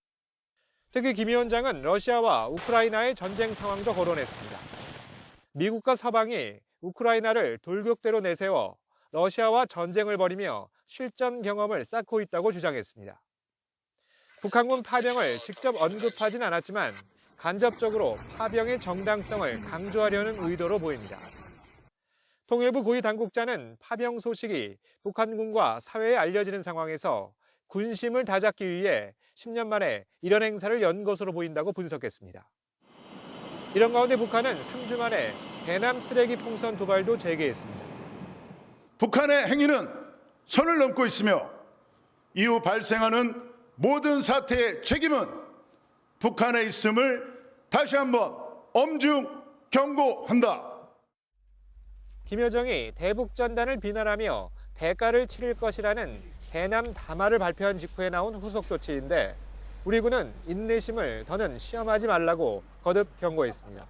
특히 김 위원장은 러시아와 우크라이나의 전쟁 상황도 거론했습니다. 미국과 서방이 우크라이나를 돌격대로 내세워 러시아와 전쟁을 벌이며 실전 경험을 쌓고 있다고 주장했습니다. 북한군 파병을 직접 언급하진 않았지만 간접적으로 파병의 정당성을 강조하려는 의도로 보입니다. 통일부 고위 당국자는 파병 소식이 북한군과 사회에 알려지는 상황에서 군심을 다잡기 위해 10년 만에 이런 행사를 연 것으로 보인다고 분석했습니다. 이런 가운데 북한은 3주 만에 대남 쓰레기 풍선 도발도 재개했습니다. 북한의 행위는 선을 넘고 있으며 이후 발생하는 모든 사태의 책임은 북한에 있음을 다시 한번 엄중 경고한다. 김여정이 대북전단을 비난하며 대가를 치를 것이라는 대남 담화를 발표한 직후에 나온 후속 조치인데 우리 군은 인내심을 더는 시험하지 말라고 거듭 경고했습니다.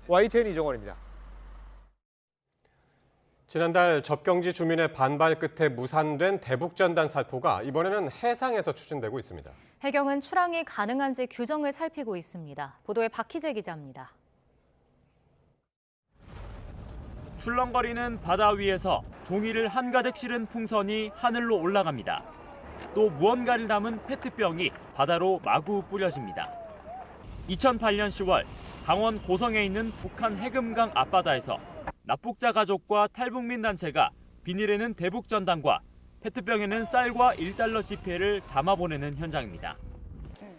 YTN 이종원입니다. 지난달 접경지 주민의 반발 끝에 무산된 대북전단 살포가 이번에는 해상에서 추진되고 있습니다. 해경은 출항이 가능한지 규정을 살피고 있습니다. 보도에 박희재 기자입니다. 출렁거리는 바다 위에서 종이를 한가득 실은 풍선이 하늘로 올라갑니다. 또 무언가를 담은 페트병이 바다로 마구 뿌려집니다. 2008년 10월 강원 고성에 있는 북한 해금강 앞바다에서 납북자 가족과 탈북민 단체가 비닐에는 대북전단과 페트병에는 쌀과 1달러 지폐를 담아보내는 현장입니다.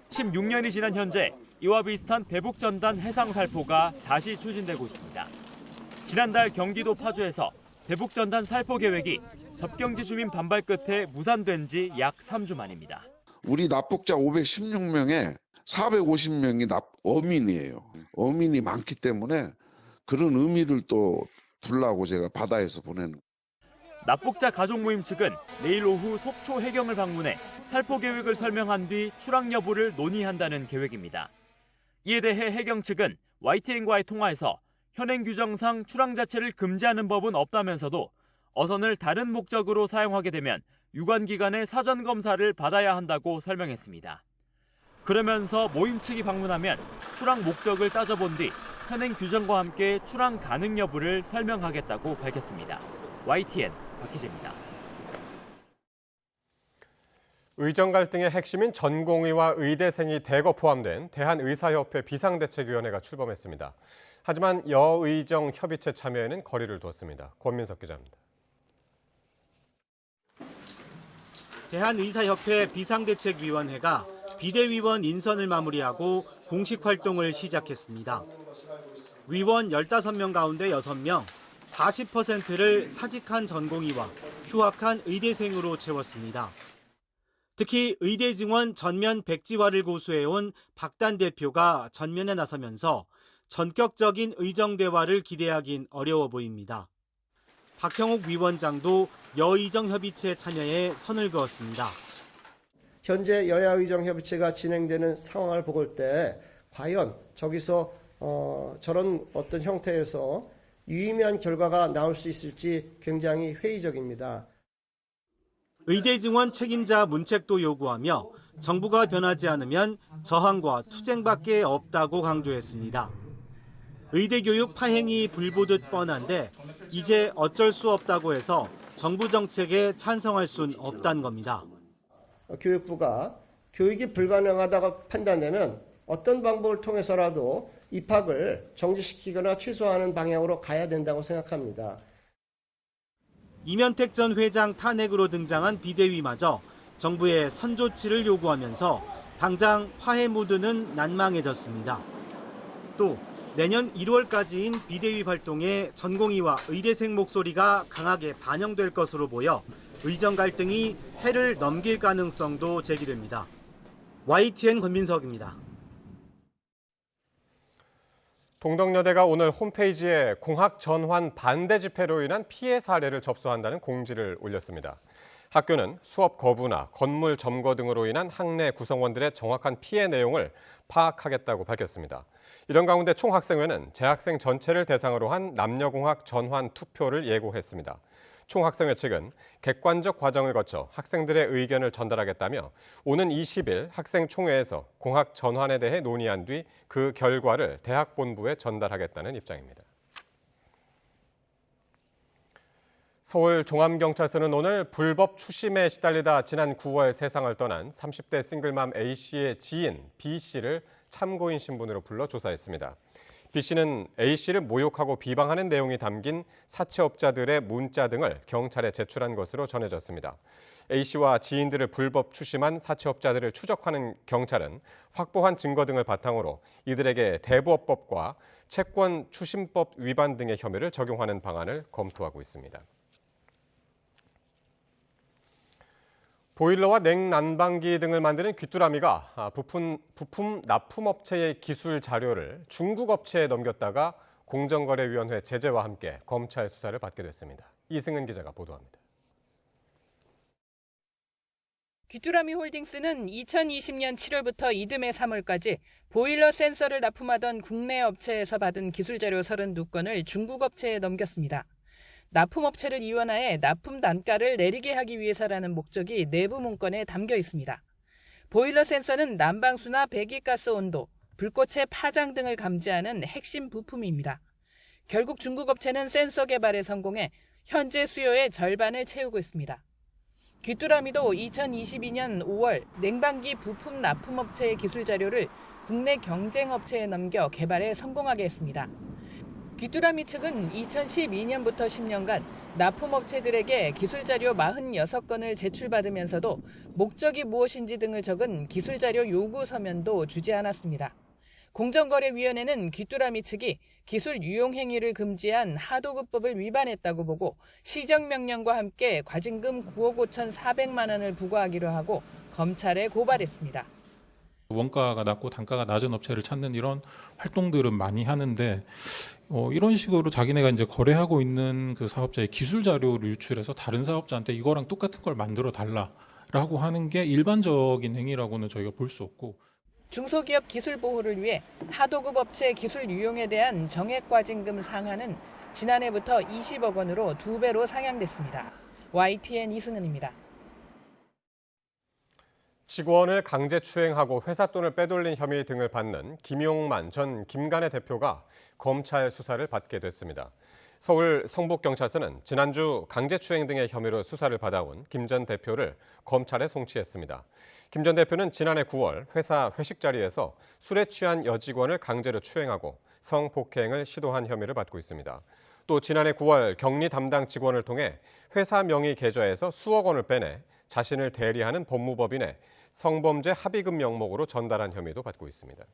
16년이 지난 현재 이와 비슷한 대북전단 해상 살포가 다시 추진되고 있습니다. 지난달 경기도 파주에서 대북전단 살포 계획이 접경지 주민 반발 끝에 무산된 지 약 3주 만입니다. 우리 납북자 516명에 450명이 어민이에요. 어민이 많기 때문에 그런 의미를 또 두려고 제가 바다에서 보내는 거예요. 납북자 가족 모임 측은 내일 오후 속초 해경을 방문해 살포 계획을 설명한 뒤 출항 여부를 논의한다는 계획입니다. 이에 대해 해경 측은 YTN과의 통화에서 현행 규정상 출항 자체를 금지하는 법은 없다면서도 어선을 다른 목적으로 사용하게 되면 유관기관의 사전 검사를 받아야 한다고 설명했습니다. 그러면서 모임 측이 방문하면 출항 목적을 따져본 뒤 현행 규정과 함께 출항 가능 여부를 설명하겠다고 밝혔습니다. YTN 박희재입니다. 의정 갈등의 핵심인 전공의와 의대생이 대거 포함된 대한의사협회 비상대책위원회가 출범했습니다. 하지만 여의정 협의체 참여에는 거리를 뒀습니다. 권민석 기자입니다. 대한의사협회 비상대책위원회가 비대위원 인선을 마무리하고 공식 활동을 시작했습니다. 위원 15명 가운데 6명, 40%를 사직한 전공의와 휴학한 의대생으로 채웠습니다. 특히 의대 증원 전면 백지화를 고수해온 박단 대표가 전면에 나서면서 전격적인 의정 대화를 기대하긴 어려워 보입니다. 박형욱 위원장도 여의정 협의체 참여에 선을 그었습니다. 현재 여야 의정 협의체가 진행되는 상황을 볼 때 과연 저기서 저런 어떤 형태에서 유의미한 결과가 나올 수 있을지 굉장히 회의적입니다. 의대 증원 책임자 문책도 요구하며 정부가 변하지 않으면 저항과 투쟁밖에 없다고 강조했습니다. 의대 교육 파행이 불보듯 뻔한데 이제 어쩔 수 없다고 해서 정부 정책에 찬성할 순 없다는 겁니다. 교육부가 교육이 불가능하다고 판단되면 어떤 방법을 통해서라도 입학을 정지시키거나 취소하는 방향으로 가야 된다고 생각합니다. 이면택 전 회장 탄핵으로 등장한 비대위마저 정부의 선조치를 요구하면서 당장 화해 무드는 난망해졌습니다. 또 내년 1월까지인 비대위 활동에 전공의와 의대생 목소리가 강하게 반영될 것으로 보여 의정 갈등이 해를 넘길 가능성도 제기됩니다. YTN 권민석입니다. 동덕여대가 오늘 홈페이지에 공학 전환 반대 집회로 인한 피해 사례를 접수한다는 공지를 올렸습니다. 학교는 수업 거부나 건물 점거 등으로 인한 학내 구성원들의 정확한 피해 내용을 파악하겠다고 밝혔습니다. 이런 가운데 총학생회는 재학생 전체를 대상으로 한 남녀공학 전환 투표를 예고했습니다. 총학생회 측은 객관적 과정을 거쳐 학생들의 의견을 전달하겠다며 오는 20일 학생총회에서 공학 전환에 대해 논의한 뒤 그 결과를 대학 본부에 전달하겠다는 입장입니다. 서울 종암경찰서는 오늘 불법 추심에 시달리다 지난 9월 세상을 떠난 30대 싱글맘 A씨의 지인 B씨를 참고인 신분으로 불러 조사했습니다. B씨는 A씨를 모욕하고 비방하는 내용이 담긴 사채업자들의 문자 등을 경찰에 제출한 것으로 전해졌습니다. A씨와 지인들을 불법 추심한 사채업자들을 추적하는 경찰은 확보한 증거 등을 바탕으로 이들에게 대부업법과 채권 추심법 위반 등의 혐의를 적용하는 방안을 검토하고 있습니다. 보일러와 냉난방기 등을 만드는 귀뚜라미가 부품 납품업체의 기술 자료를 중국 업체에 넘겼다가 공정거래위원회 제재와 함께 검찰 수사를 받게 됐습니다. 이승은 기자가 보도합니다. 귀뚜라미 홀딩스는 2020년 7월부터 이듬해 3월까지 보일러 센서를 납품하던 국내 업체에서 받은 기술 자료 32건을 중국 업체에 넘겼습니다. 납품업체를 이원하에 납품 단가를 내리게 하기 위해서라는 목적이 내부 문건에 담겨 있습니다. 보일러 센서는 난방수나 배기가스 온도, 불꽃의 파장 등을 감지하는 핵심 부품입니다. 결국 중국 업체는 센서 개발에 성공해 현재 수요의 절반을 채우고 있습니다. 귀뚜라미도 2022년 5월 냉방기 부품 납품업체의 기술 자료를 국내 경쟁업체에 넘겨 개발에 성공하게 했습니다. 귀뚜라미 측은 2012년부터 10년간 납품업체들에게 기술자료 46건을 제출받으면서도 목적이 무엇인지 등을 적은 기술자료 요구 서면도 주지 않았습니다. 공정거래위원회는 귀뚜라미 측이 기술 유용 행위를 금지한 하도급법을 위반했다고 보고 시정명령과 함께 과징금 9억 5,400만 원을 부과하기로 하고 검찰에 고발했습니다. 원가가 낮고 단가가 낮은 업체를 찾는 이런 활동들은 많이 하는데 이런 식으로 자기네가 이제 거래하고 있는 그 사업자의 기술 자료를 유출해서 다른 사업자한테 이거랑 똑같은 걸 만들어 달라라고 하는 게 일반적인 행위라고는 저희가 볼 수 없고. 중소기업 기술 보호를 위해 하도급 업체 기술 유용에 대한 정액과징금 상한은 지난해부터 20억 원으로 2배로 상향됐습니다. YTN 이승은입니다. 직원을 강제추행하고 회사 돈을 빼돌린 혐의 등을 받는 김용만 전 김간의 대표가 검찰 수사를 받게 됐습니다. 서울 성북경찰서는 지난주 강제추행 등의 혐의로 수사를 받아온 김 전 대표를 검찰에 송치했습니다. 김 전 대표는 지난해 9월 회사 회식 자리에서 술에 취한 여직원을 강제로 추행하고 성폭행을 시도한 혐의를 받고 있습니다. 또 지난해 9월 격리 담당 직원을 통해 회사 명의 계좌에서 수억 원을 빼내 자신을 대리하는 법무법인에 성범죄 합의금 명목으로 전달한 혐의도 받고 있습니다.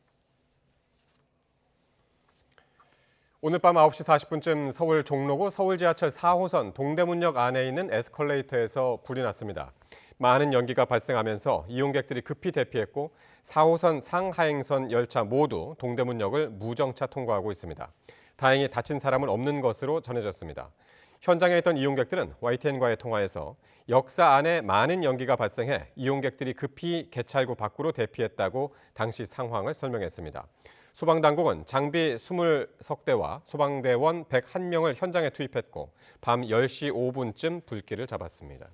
오늘 밤 9시 40분쯤 서울 종로구 서울지하철 4호선 동대문역 안에 있는 에스컬레이터에서 불이 났습니다. 많은 연기가 발생하면서 이용객들이 급히 대피했고 4호선 상하행선 열차 모두 동대문역을 무정차 통과하고 있습니다. 다행히 다친 사람은 없는 것으로 전해졌습니다. 현장에 있던 이용객들은 YTN과의 통화에서 역사 안에 많은 연기가 발생해 이용객들이 급히 개찰구 밖으로 대피했다고 당시 상황을 설명했습니다. 소방당국은 장비 20석대와 소방대원 101명을 현장에 투입했고 밤 10시 5분쯤 불길을 잡았습니다.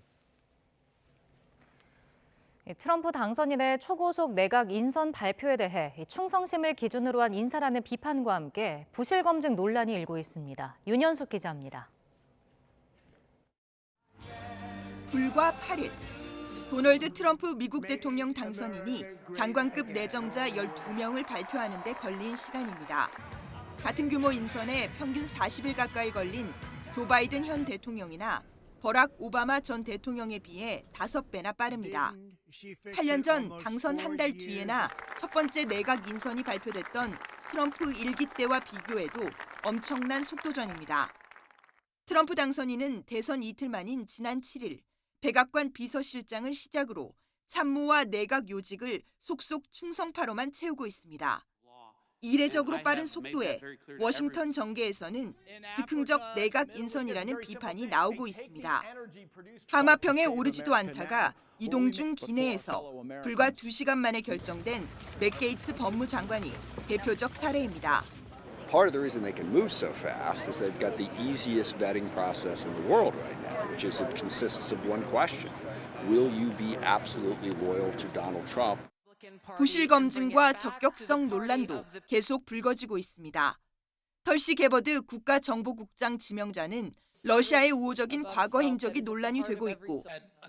트럼프 당선인의 초고속 내각 인선 발표에 대해 충성심을 기준으로 한 인사라는 비판과 함께 부실 검증 논란이 일고 있습니다. 윤현숙 기자입니다. 불과 8일, 도널드 트럼프 미국 대통령 당선인이 장관급 내정자 12명을 발표하는 데 걸린 시간입니다. 같은 규모 인선에 평균 40일 가까이 걸린 조 바이든 현 대통령이나 버락 오바마 전 대통령에 비해 5배나 빠릅니다. 8년 전 당선 한 달 뒤에나 첫 번째 내각 인선이 발표됐던 트럼프 1기 때와 비교해도 엄청난 속도전입니다. 트럼프 당선인은 대선 이틀 만인 지난 7일 백악관 비서실장을 시작으로 참모와 내각 요직을 속속 충성파로만 채우고 있습니다. 이례적으로 빠른 속도에 워싱턴 정계에서는 즉흥적 내각 인선이라는 비판이 나오고 있습니다. 하마평에 오르지도 않다가 이동 중 기내에서 불과 2시간 만에 결정된 맥 게이츠 법무장관이 대표적 사례입니다. Part of the reason they can move so fast is they've got the easiest vetting process in the world right now, which is it consists of one question. Will you be absolutely loyal to Donald Trump? 부실 검증과 적격성 논란도 계속 불거지고 있습니다. 털시 게버드 국가정보국장 지명자는 러시아의 우호적인 과거 행적이 논란이 되고 있고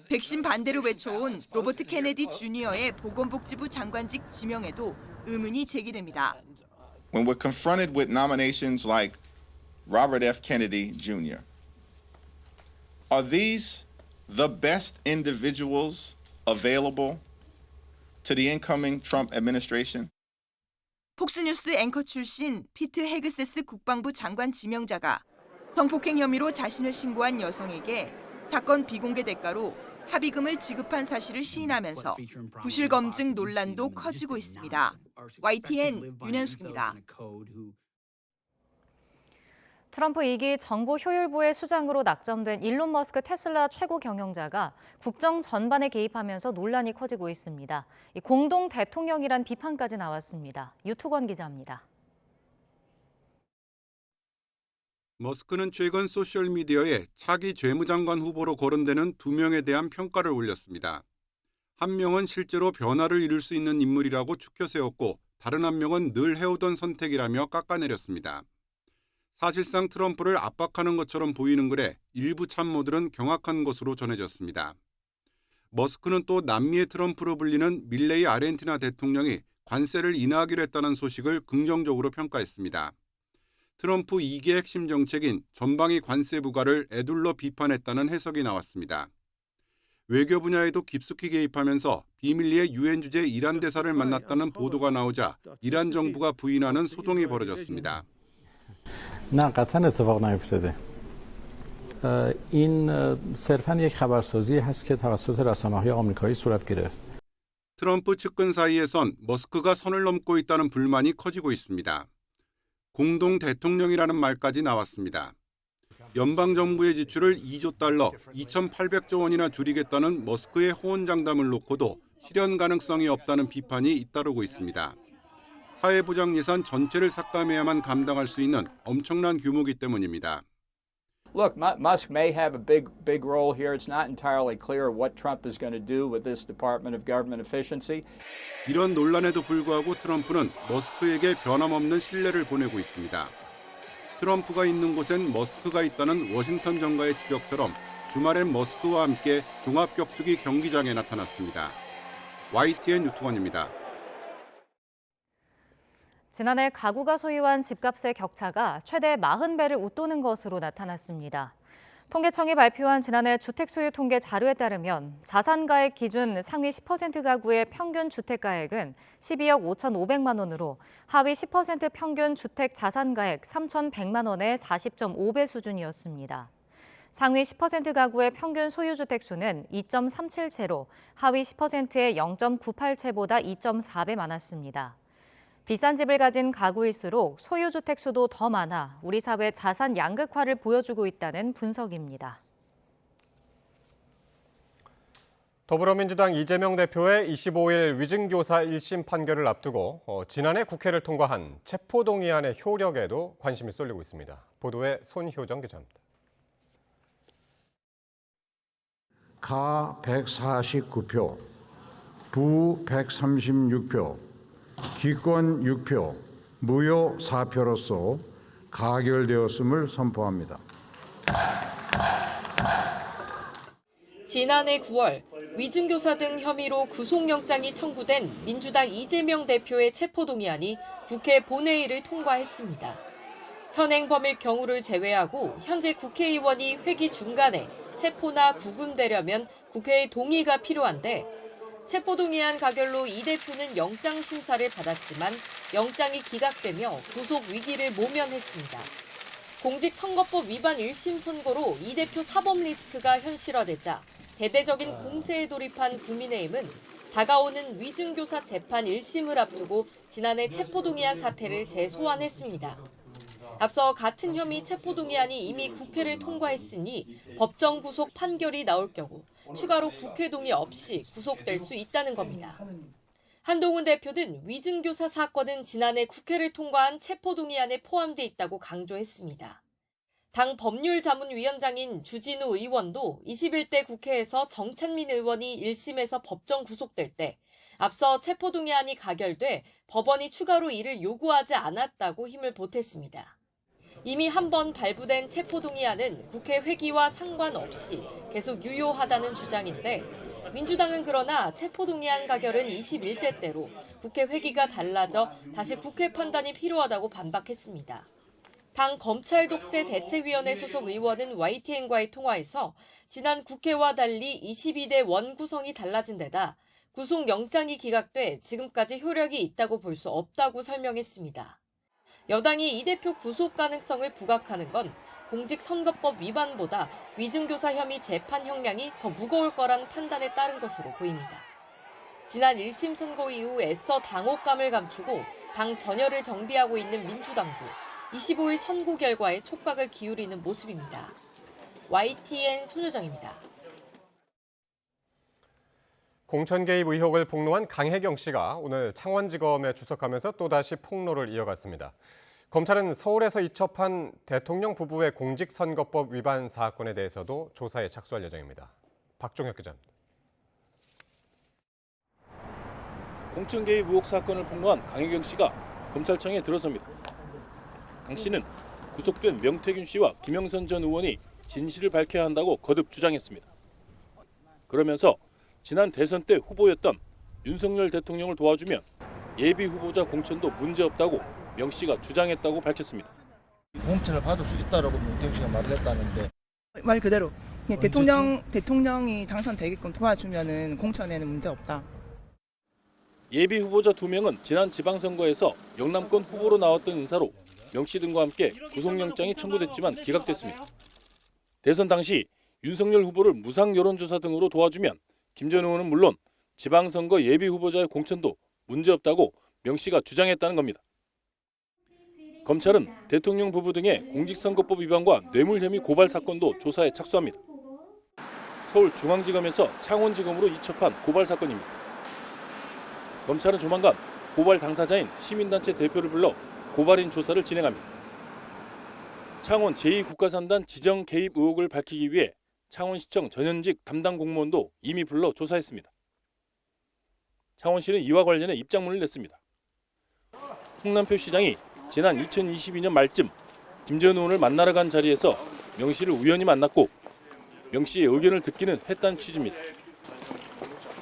백신 반대를 외쳐온 로버트 케네디 주니어의 보건복지부 장관직 지명에도 의문이 제기됩니다. When we're confronted with nominations like Robert F. Kennedy Jr., are these the best individuals available to the incoming Trump administration? 폭스뉴스 앵커 출신 피트 헤그세스 국방부 장관 지명자가 성폭행 혐의로 자신을 신고한 여성에게 사건 비공개 대가로 합의금을 지급한 사실을 시인하면서 부실 검증 논란도 커지고 있습니다. YTN 윤현숙입니다. 트럼프 2기 정부 효율부의 수장으로 낙점된 일론 머스크 테슬라 최고 경영자가 국정 전반에 개입하면서 논란이 커지고 있습니다. 공동 대통령이란 비판까지 나왔습니다. 유투건 기자입니다. 머스크는 최근 소셜미디어에 차기 재무장관 후보로 거론되는 2명에 대한 평가를 올렸습니다. 한 명은 실제로 변화를 이룰 수 있는 인물이라고 추켜 세웠고 다른 한 명은 늘 해오던 선택이라며 깎아내렸습니다. 사실상 트럼프를 압박하는 것처럼 보이는 글에 일부 참모들은 경악한 것으로 전해졌습니다. 머스크는 또 남미의 트럼프로 불리는 밀레이 아르헨티나 대통령이 관세를 인하하기로 했다는 소식을 긍정적으로 평가했습니다. 트럼프 2기의 핵심 정책인 전방위 관세 부과를 에둘러 비판했다는 해석이 나왔습니다. 외교 분야에도 깊숙이 개입하면서 비밀리에 유엔 주재 이란 대사를 만났다는 보도가 나오자 이란 정부가 부인하는 소동이 벌어졌습니다. نه قطعا اتفاق نیفتاده. این صرفاً یک خبرسازی هست که توسط رسانه‌های آمریکایی صورت گرفت. 트럼프 측근 사이에선 머스크가 선을 넘고 있다는 불만이 커지고 있습니다. 공동 대통령이라는 말까지 나왔습니다. 연방 정부의 지출을 2조 달러, 2,800조 원이나 줄이겠다는 머스크의 호언장담을 놓고도 실현 가능성이 없다는 비판이 잇따르고 있습니다. 사회보장 예산 전체를 삭감해야만 감당할 수 있는 엄청난 규모이기 때문입니다. Look, Musk may have a big role here. It's not entirely clear what Trump is going to do with this Department of Government Efficiency. 이런 논란에도 불구하고 트럼프는 머스크에게 변함없는 신뢰를 보내고 있습니다. 트럼프가 있는 곳엔 머스크가 있다는 워싱턴 정가의 지적처럼 주말엔 머스크와 함께 종합격투기 경기장에 나타났습니다. YTN 유투건입니다. 지난해 가구가 소유한 집값의 격차가 최대 40배를 웃도는 것으로 나타났습니다. 통계청이 발표한 지난해 주택 소유 통계 자료에 따르면 자산가액 기준 상위 10% 가구의 평균 주택가액은 12억 5,500만 원으로 하위 10% 평균 주택 자산가액 3,100만 원의 40.5배 수준이었습니다. 상위 10% 가구의 평균 소유주택 수는 2.37채로 하위 10%의 0.98채보다 2.4배 많았습니다. 비싼 집을 가진 가구일수록 소유주택 수도 더 많아 우리 사회 자산 양극화를 보여주고 있다는 분석입니다. 더불어민주당 이재명 대표의 25일 위증교사 1심 판결을 앞두고 지난해 국회를 통과한 체포동의안의 효력에도 관심이 쏠리고 있습니다. 보도에 손효정 기자입니다. 가 149표, 부 136표, 기권 6표, 무효 4표로서 가결되었음을 선포합니다. 지난해 9월 위증교사 등 혐의로 구속영장이 청구된 민주당 이재명 대표의 체포동의안이 국회 본회의를 통과했습니다. 현행 범일 경우를 제외하고 현재 국회의원이 회기 중간에 체포나 구금되려면 국회의 동의가 필요한데 체포동의안 가결로 이 대표는 영장 심사를 받았지만 영장이 기각되며 구속 위기를 모면했습니다. 공직선거법 위반 1심 선고로 이 대표 사법 리스크가 현실화되자 대대적인 공세에 돌입한 국민의힘은 다가오는 위증교사 재판 1심을 앞두고 지난해 체포동의안 사태를 재소환했습니다. 앞서 같은 혐의 체포동의안이 이미 국회를 통과했으니 법정 구속 판결이 나올 경우 추가로 국회 동의 없이 구속될 수 있다는 겁니다. 한동훈 대표는 위증교사 사건은 지난해 국회를 통과한 체포동의안에 포함돼 있다고 강조했습니다. 당 법률자문위원장인 주진우 의원도 21대 국회에서 정찬민 의원이 1심에서 법정 구속될 때 앞서 체포동의안이 가결돼 법원이 추가로 이를 요구하지 않았다고 힘을 보탰습니다. 이미 한 번 발부된 체포동의안은 국회 회기와 상관없이 계속 유효하다는 주장인데 민주당은 그러나 체포동의안 가결은 21대대로 국회 회기가 달라져 다시 국회 판단이 필요하다고 반박했습니다. 당 검찰독재대책위원회 소속 의원은 YTN과의 통화에서 지난 국회와 달리 22대 원 구성이 달라진 데다 구속영장이 기각돼 지금까지 효력이 있다고 볼 수 없다고 설명했습니다. 여당이 이 대표 구속 가능성을 부각하는 건 공직선거법 위반보다 위증교사 혐의 재판 형량이 더 무거울 거란 판단에 따른 것으로 보입니다. 지난 1심 선고 이후 애써 당혹감을 감추고 당 전열을 정비하고 있는 민주당도 25일 선고 결과에 촉각을 기울이는 모습입니다. YTN 손효정입니다. 공천 개입 의혹을 폭로한 강혜경 씨가 오늘 창원지검에出석하면서 또다시 폭로를 이어갔습니다. 검찰은 서울에서 이첩한 대통령 부부의 공직선거법 위반 사건에 대해서도 조사에 착수할 예정입니다. 박종혁 기자입니다. 공천 개입 의혹 사건을 폭로한 강혜경 씨가 검찰청에 들어섭니다. 강 씨는 구속된 명태균 씨와 김영선 전 의원이 진실을 밝혀야 한다고 거듭 주장했습니다. 그러면서 지난 대선 때 후보였던 윤석열 대통령을 도와주면 예비 후보자 공천도 문제없다고 명 씨가 주장했다고 밝혔습니다. 공천을 받을 수 있다라고 명태균 씨가 말을 했다는데 말 그대로 대통령이 당선되게끔 도와주면은 공천에는 문제 없다. 예비 후보자 2명은 지난 지방선거에서 영남권 후보로 나왔던 인사로 명 씨 등과 함께 구속영장이 청구됐지만 기각됐습니다. 대선 당시 윤석열 후보를 무상 여론조사 등으로 도와주면 김 전 의원은 물론 지방선거 예비 후보자의 공천도 문제없다고 명 씨가 주장했다는 겁니다. 검찰은 대통령 부부 등의 공직선거법 위반과 뇌물 혐의 고발 사건도 조사에 착수합니다. 서울중앙지검에서 창원지검으로 이첩한 고발 사건입니다. 검찰은 조만간 고발 당사자인 시민단체 대표를 불러 고발인 조사를 진행합니다. 창원 제2국가산단 지정 개입 의혹을 밝히기 위해 창원시청 전현직 담당 공무원도 이미 불러 조사했습니다. 창원시는 이와 관련해 입장문을 냈습니다. 홍남표 시장이 지난 2022년 말쯤 김 전 의원을 만나러 간 자리에서 명 씨를 우연히 만났고 명 씨의 의견을 듣기는 했다는 취지입니다.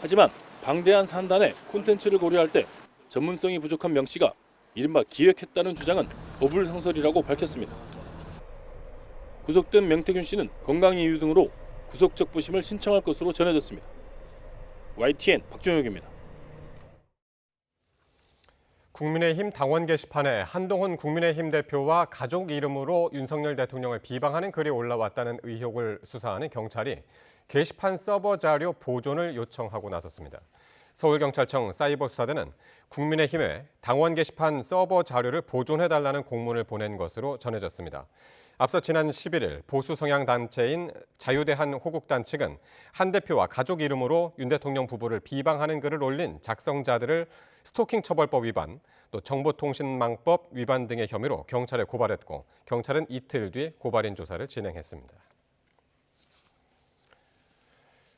하지만 방대한 산단의 콘텐츠를 고려할 때 전문성이 부족한 명 씨가 이른바 기획했다는 주장은 어불성설이라고 밝혔습니다. 구속된 명태균 씨는 건강 이유 등으로 구속적부심을 신청할 것으로 전해졌습니다. YTN 박종혁입니다. 국민의힘 당원 게시판에 한동훈 국민의힘 대표와 가족 이름으로 윤석열 대통령을 비방하는 글이 올라왔다는 의혹을 수사하는 경찰이 게시판 서버 자료 보존을 요청하고 나섰습니다. 서울경찰청 사이버수사대는 국민의힘에 당원 게시판 서버 자료를 보존해달라는 공문을 보낸 것으로 전해졌습니다. 앞서 지난 11일 보수 성향 단체인 자유대한 호국단 측은 한 대표와 가족 이름으로 윤 대통령 부부를 비방하는 글을 올린 작성자들을 스토킹 처벌법 위반, 또 정보통신망법 위반 등의 혐의로 경찰에 고발했고 경찰은 이틀 뒤 고발인 조사를 진행했습니다.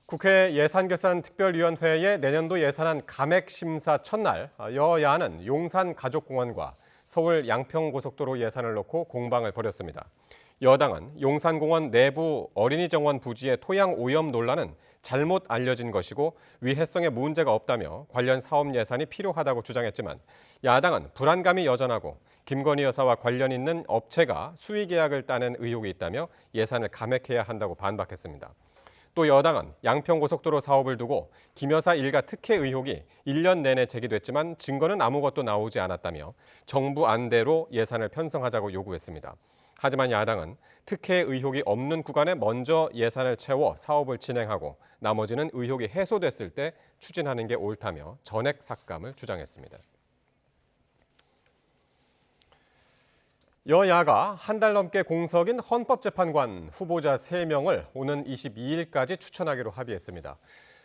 국회 예산결산특별위원회의 내년도 예산안 감액 심사 첫날 여야는 용산가족공원과 서울 양평고속도로 예산을 놓고 공방을 벌였습니다. 여당은 용산공원 내부 어린이정원 부지의 토양 오염 논란은 잘못 알려진 것이고 위해성에 문제가 없다며 관련 사업 예산이 필요하다고 주장했지만 야당은 불안감이 여전하고 김건희 여사와 관련 있는 업체가 수의 계약을 따낸 의혹이 있다며 예산을 감액해야 한다고 반박했습니다. 또 여당은 양평고속도로 사업을 두고 김 여사 일가 특혜 의혹이 1년 내내 제기됐지만 증거는 아무것도 나오지 않았다며 정부 안대로 예산을 편성하자고 요구했습니다. 하지만 야당은 특혜 의혹이 없는 구간에 먼저 예산을 채워 사업을 진행하고 나머지는 의혹이 해소됐을 때 추진하는 게 옳다며 전액 삭감을 주장했습니다. 여야가 한 달 넘게 공석인 헌법재판관 후보자 3명을 오는 22일까지 추천하기로 합의했습니다.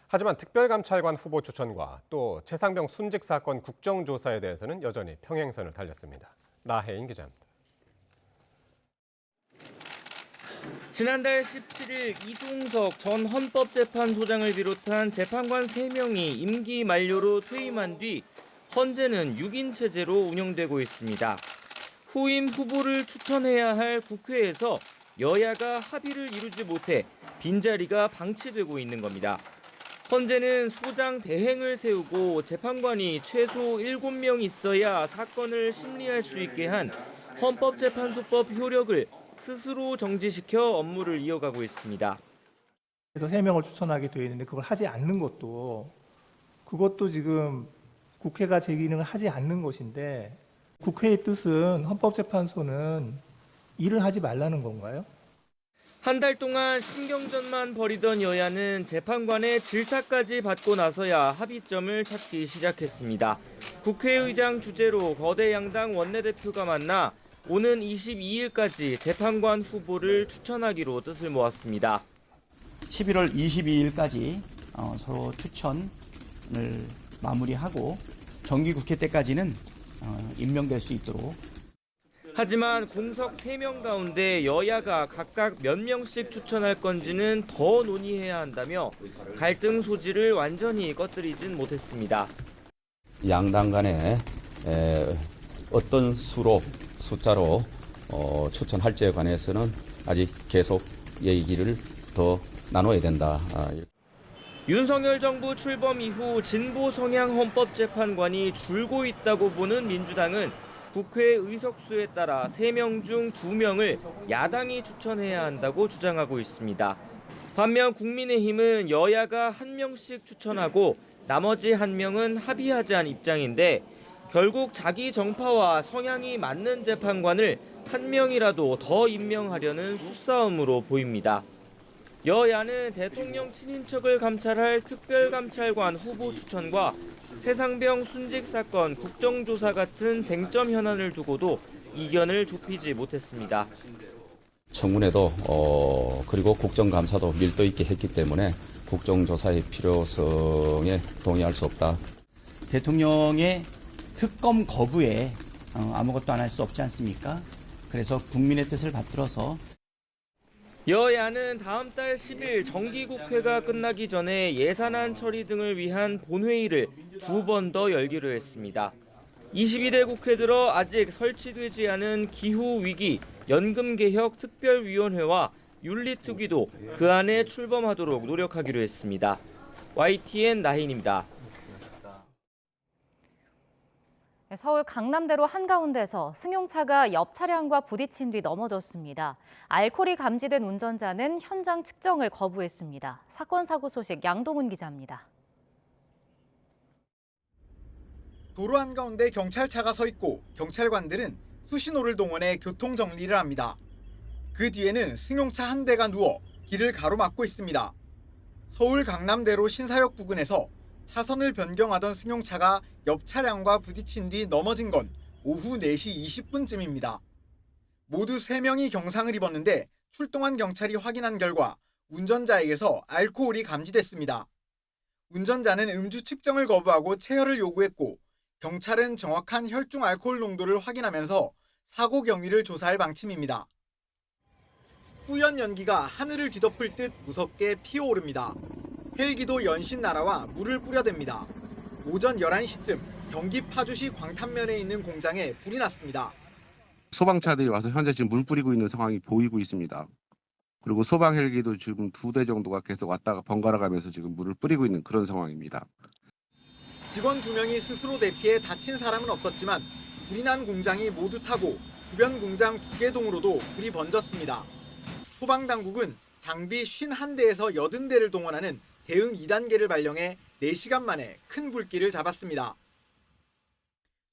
하지만 특별감찰관 후보 추천과 또 최상병 순직 사건 국정조사에 대해서는 여전히 평행선을 달렸습니다. 나혜인 기자입니다. 지난달 17일 이종석 전 헌법재판소장을 비롯한 재판관 3명이 임기 만료로 퇴임한 뒤 헌재는 6인 체제로 운영되고 있습니다. 후임 후보를 추천해야 할 국회에서 여야가 합의를 이루지 못해 빈자리가 방치되고 있는 겁니다. 헌재는 소장 대행을 세우고 재판관이 최소 7명 있어야 사건을 심리할 수 있게 한 헌법재판소법 효력을 스스로 정지시켜 업무를 이어가고 있습니다. 그래서 3명을 추천하게 되어 있는데 그걸 하지 않는 그것도 지금 국회가 제 기능을 하지 않는 것인데 국회의 뜻은 헌법재판소는 일을 하지 말라는 건가요? 한 달 동안 신경전만 벌이던 여야는 재판관의 질타까지 받고 나서야 합의점을 찾기 시작했습니다. 국회의장 주재로 거대 양당 원내대표가 만나 오는 22일까지 재판관 후보를 추천하기로 뜻을 모았습니다. 11월 22일까지 서로 추천을 마무리하고 정기국회 때까지는 임명될 수 있도록. 하지만 공석 3명 가운데 여야가 각각 몇 명씩 추천할 건지는 더 논의해야 한다며 갈등 소지를 완전히 꺼뜨리진 못했습니다. 양당 간에 어떤 숫자로 추천할지에 관해서는 아직 계속 얘기를 더 나눠야 된다. 윤석열 정부 출범 이후 진보 성향 헌법재판관이 줄고 있다고 보는 민주당은 국회 의석수에 따라 3명 중 2명을 야당이 추천해야 한다고 주장하고 있습니다. 반면 국민의힘은 여야가 1명씩 추천하고 나머지 1명은 합의하자는 입장인데 결국 자기 정파와 성향이 맞는 재판관을 1명이라도 더 임명하려는 수싸움으로 보입니다. 여야는 대통령 친인척을 감찰할 특별감찰관 후보 추천과 최상병 순직 사건 국정조사 같은 쟁점 현안을 두고도 이견을 좁히지 못했습니다. 청문회도 그리고 국정감사도 밀도 있게 했기 때문에 국정조사의 필요성에 동의할 수 없다. 대통령의 특검 거부에 아무것도 안 할 수 없지 않습니까? 그래서 국민의 뜻을 받들어서 여야는 다음 달 10일 정기국회가 끝나기 전에 예산안 처리 등을 위한 본회의를 2번 더 열기로 했습니다. 22대 국회 들어 아직 설치되지 않은 기후위기 연금개혁 특별위원회와 윤리특위도 그 안에 출범하도록 노력하기로 했습니다. YTN 나힌입니다. 서울 강남대로 한가운데서 승용차가 옆 차량과 부딪힌 뒤 넘어졌습니다. 알코올이 감지된 운전자는 현장 측정을 거부했습니다. 사건 사고 소식 양동훈 기자입니다. 도로 한가운데 경찰차가 서 있고 경찰관들은 수신호를 동원해 교통 정리를 합니다. 그 뒤에는 승용차 한 대가 누워 길을 가로막고 있습니다. 서울 강남대로 신사역 부근에서 차선을 변경하던 승용차가 옆 차량과 부딪힌 뒤 넘어진 건 오후 4시 20분쯤입니다. 모두 3명이 경상을 입었는데 출동한 경찰이 확인한 결과 운전자에게서 알코올이 감지됐습니다. 운전자는 음주 측정을 거부하고 체열을 요구했고 경찰은 정확한 혈중 알코올 농도를 확인하면서 사고 경위를 조사할 방침입니다. 뿌연 연기가 하늘을 뒤덮을 듯 무섭게 피어오릅니다. 헬기도 연신 날아와 물을 뿌려댑니다. 오전 11시쯤 경기 파주시 광탄면에 있는 공장에 불이 났습니다. 소방차들이 와서 현재 지금 물 뿌리고 있는 상황이 보이고 있습니다. 그리고 소방 헬기도 지금 2대 정도가 계속 왔다가 번갈아 가면서 지금 물을 뿌리고 있는 그런 상황입니다. 직원 2명이 스스로 대피해 다친 사람은 없었지만 불이 난 공장이 모두 타고 주변 공장 2개 동으로도 불이 번졌습니다. 소방당국은 장비 51대에서 80대를 동원하는 대응 2단계를 발령해 4시간 만에 큰 불길을 잡았습니다.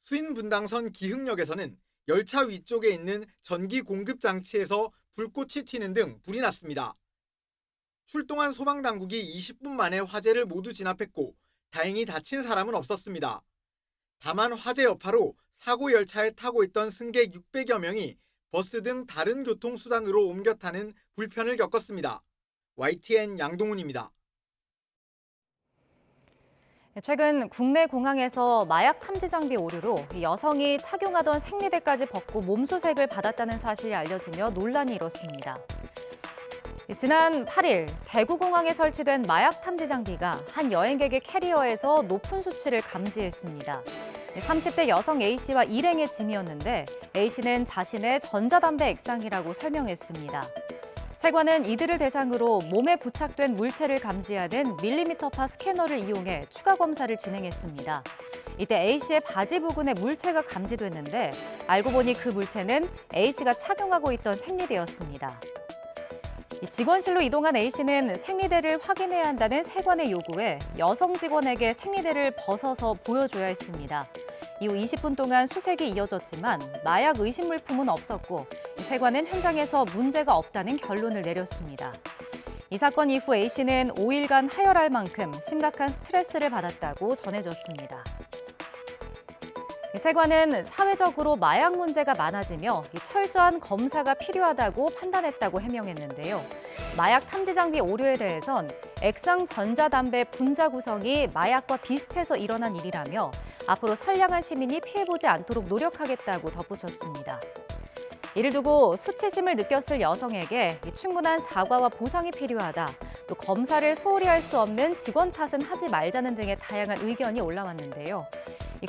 수인분당선 기흥역에서는 열차 위쪽에 있는 전기 공급 장치에서 불꽃이 튀는 등 불이 났습니다. 출동한 소방당국이 20분 만에 화재를 모두 진압했고 다행히 다친 사람은 없었습니다. 다만 화재 여파로 사고 열차에 타고 있던 승객 600여 명이 버스 등 다른 교통수단으로 옮겨 타는 불편을 겪었습니다. YTN 양동훈입니다. 최근 국내 공항에서 마약 탐지 장비 오류로 여성이 착용하던 생리대까지 벗고 몸수색을 받았다는 사실이 알려지며 논란이 일었습니다. 지난 8일 대구공항에 설치된 마약 탐지 장비가 한 여행객의 캐리어에서 높은 수치를 감지했습니다. 30대 여성 A씨와 일행의 짐이었는데 A씨는 자신의 전자담배 액상이라고 설명했습니다. 세관은 이들을 대상으로 몸에 부착된 물체를 감지하는 밀리미터파 스캐너를 이용해 추가 검사를 진행했습니다. 이때 A씨의 바지 부근에 물체가 감지됐는데 알고 보니 그 물체는 A씨가 착용하고 있던 생리대였습니다. 직원실로 이동한 A씨는 생리대를 확인해야 한다는 세관의 요구에 여성 직원에게 생리대를 벗어서 보여줘야 했습니다. 이후 20분 동안 수색이 이어졌지만 마약 의심 물품은 없었고 세관은 현장에서 문제가 없다는 결론을 내렸습니다. 이 사건 이후 A씨는 5일간 하혈할 만큼 심각한 스트레스를 받았다고 전해졌습니다. 세관은 사회적으로 마약 문제가 많아지며 철저한 검사가 필요하다고 판단했다고 해명했는데요. 마약 탐지 장비 오류에 대해선 액상 전자담배 분자 구성이 마약과 비슷해서 일어난 일이라며 앞으로 선량한 시민이 피해보지 않도록 노력하겠다고 덧붙였습니다. 이를 두고 수치심을 느꼈을 여성에게 충분한 사과와 보상이 필요하다. 또 검사를 소홀히 할 수 없는 직원 탓은 하지 말자는 등의 다양한 의견이 올라왔는데요.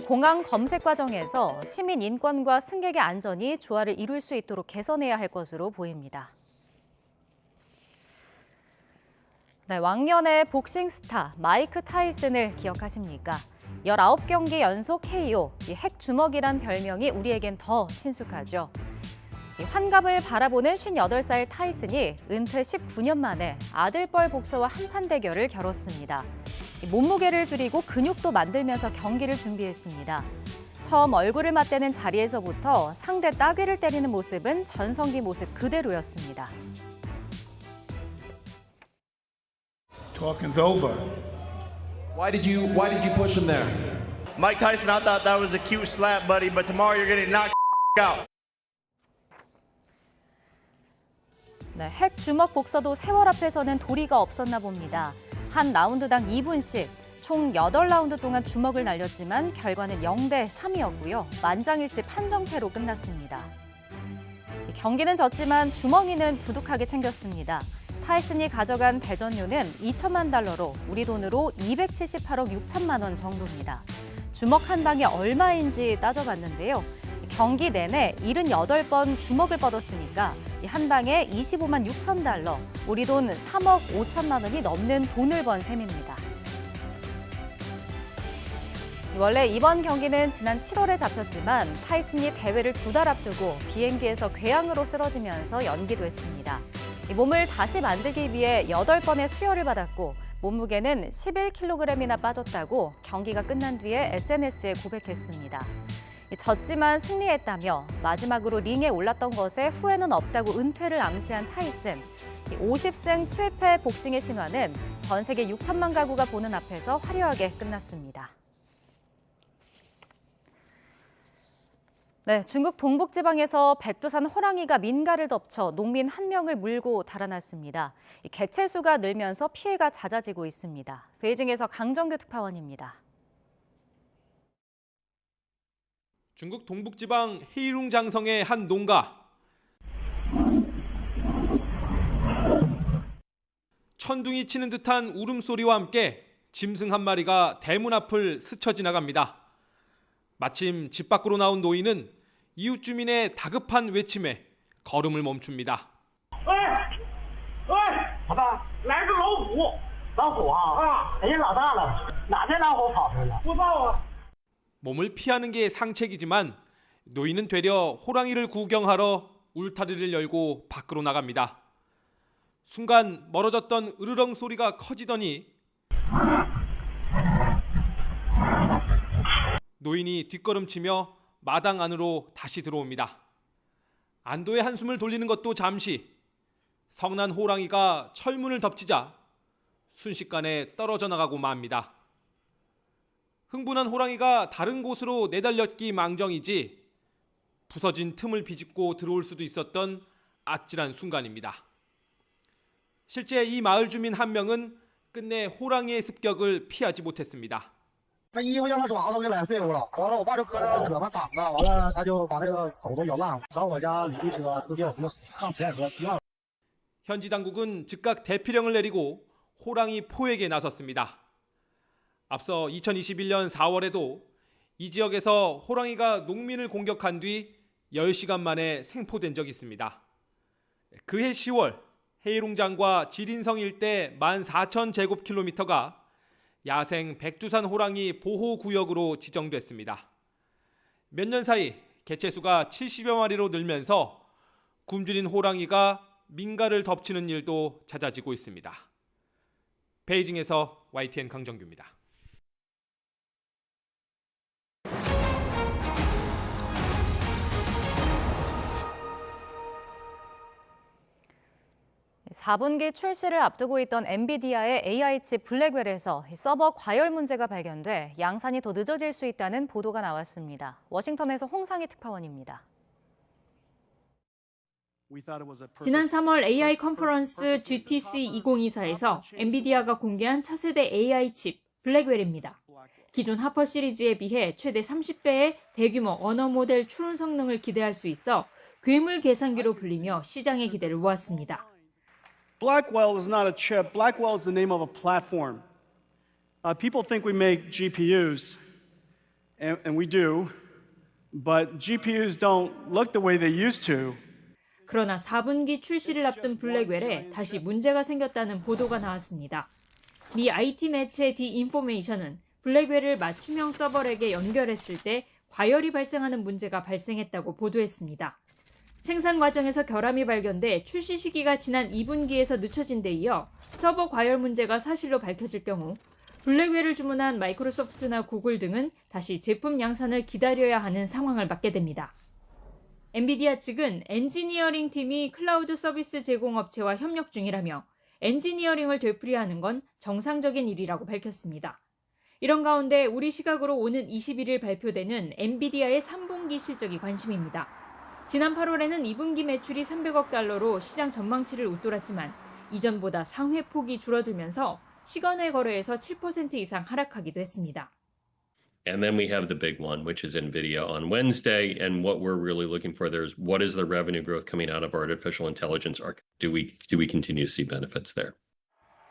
공항 검색 과정에서 시민 인권과 승객의 안전이 조화를 이룰 수 있도록 개선해야 할 것으로 보입니다. 네, 왕년의 복싱 스타 마이크 타이슨을 기억하십니까? 19경기 연속 KO, 핵주먹이란 별명이 우리에겐 더 친숙하죠. 환갑을 바라보는 58살 타이슨이 은퇴 19년 만에 아들뻘 복서와 한판 대결을 겨뤘습니다. 몸무게를 줄이고 근육도 만들면서 경기를 준비했습니다. 처음 얼굴을 맞대는 자리에서부터 상대 따귀를 때리는 모습은 전성기 모습 그대로였습니다. Talking's over. Why did you push him there? Mike Tyson, I thought that was a cute slap, buddy, but tomorrow you're gonna knock out. 네, 핵 주먹 복서도 세월 앞에서는 도리가 없었나 봅니다. 한 라운드당 2분씩 총 8라운드 동안 주먹을 날렸지만 결과는 0대 3이었고요. 만장일치 판정패로 끝났습니다. 경기는 졌지만 주머니는 두둑하게 챙겼습니다. 타이슨이 가져간 대전료는 2천만 달러로 우리 돈으로 278억 6천만 원 정도입니다. 주먹 한 방이 얼마인지 따져봤는데요. 경기 내내 78번 주먹을 뻗었으니까 한 방에 25만 6천 달러, 우리 돈 3억 5천만 원이 넘는 돈을 번 셈입니다. 원래 이번 경기는 지난 7월에 잡혔지만 타이슨이 대회를 2달 앞두고 비행기에서 궤양으로 쓰러지면서 연기됐습니다. 몸을 다시 만들기 위해 8번의 수혈을 받았고 몸무게는 11kg이나 빠졌다고 경기가 끝난 뒤에 SNS에 고백했습니다. 졌지만 승리했다며 마지막으로 링에 올랐던 것에 후회는 없다고 은퇴를 암시한 타이슨. 50승 7패 복싱의 신화는 전 세계 6천만 가구가 보는 앞에서 화려하게 끝났습니다. 네, 중국 동북지방에서 백두산 호랑이가 민가를 덮쳐 농민 1명을 물고 달아났습니다. 개체수가 늘면서 피해가 잦아지고 있습니다. 베이징에서 강정규 특파원입니다. 중국 동북지방 헤이룽 장성의 한 농가. 천둥이 치는 듯한 울음소리와 함께 짐승 한 마리가 대문 앞을 스쳐 지나갑니다. 마침 집 밖으로 나온 노인은 이웃 주민의 다급한 외침에 걸음을 멈춥니다. 몸을 피하는 게 상책이지만 노인은 되려 호랑이를 구경하러 울타리를 열고 밖으로 나갑니다. 순간 멀어졌던 으르렁 소리가 커지더니 노인이 뒷걸음치며 마당 안으로 다시 들어옵니다. 안도의 한숨을 돌리는 것도 잠시. 성난 호랑이가 철문을 덮치자 순식간에 떨어져 나가고 맙니다. 흥분한 호랑이가 다른 곳으로 내달렸기 망정이지 부서진 틈을 비집고 들어올 수도 있었던 아찔한 순간입니다. 실제 이 마을 주민 한 명은 끝내 호랑이의 습격을 피하지 못했습니다. 他衣服让他爪子给染废物了，完了我爸就搁这胳膊挡着，完了他就把这个狗都咬烂了，然后我家邻居车直接我们就上前车一样。 현지 당국은 즉각 대피령을 내리고 호랑이 포획에 나섰습니다. 앞서 2021년 4월에도 이 지역에서 호랑이가 농민을 공격한 뒤 10시간 만에 생포된 적이 있습니다. 그해 10월 해일웅장과 지린성 일대 14,000제곱킬로미터가 야생 백두산 호랑이 보호구역으로 지정됐습니다. 몇 년 사이 개체수가 70여 마리로 늘면서 굶주린 호랑이가 민가를 덮치는 일도 잦아지고 있습니다. 베이징에서 YTN 강정규입니다. (4분기) 출시를 앞두고 있던 엔비디아의 AI칩 블랙웰에서 서버 과열 문제가 발견돼 양산이 더 늦어질 수 있다는 보도가 나왔습니다. 워싱턴에서 홍상희 특파원입니다. 지난 3월 AI 컨퍼런스 GTC 2024에서 엔비디아가 공개한 차세대 AI 칩 블랙웰입니다. 기존 하퍼 시리즈에 비해 최대 30배의 대규모 언어 모델 추론 성능을 기대할 수 있어 괴물 계산기로 불리며 시장의 기대를 모았습니다. Blackwell is not a chip. Blackwell is the name of a platform. People think we make GPUs, and we do, but GPUs don't look the way they used to. 그러나 4분기 출시를 앞둔 블랙웰에 다시 문제가 생겼다는 보도가 나왔습니다. 미 IT 매체 디인포메이션은 블랙웰을 맞춤형 서버렉에 연결했을 때 과열이 발생하는 문제가 발생했다고 보도했습니다. 생산 과정에서 결함이 발견돼 출시 시기가 지난 2분기에서 늦춰진 데 이어 서버 과열 문제가 사실로 밝혀질 경우 블랙웰을 주문한 마이크로소프트나 구글 등은 다시 제품 양산을 기다려야 하는 상황을 맞게 됩니다. 엔비디아 측은 엔지니어링 팀이 클라우드 서비스 제공업체와 협력 중이라며 엔지니어링을 되풀이하는 건 정상적인 일이라고 밝혔습니다. 이런 가운데 우리 시각으로 오는 21일 발표되는 엔비디아의 3분기 실적이 관심입니다. 지난 8월에는 2분기 매출이 300억 달러로 시장 전망치를 웃돌았지만 이전보다 상회폭이 줄어들면서 시간외 거래에서 7% 이상 하락하기도 했습니다. And then we have the big one, which is NVIDIA on Wednesday. And what we're really looking for there is what is the revenue growth coming out of artificial intelligence? Do we continue to see benefits there?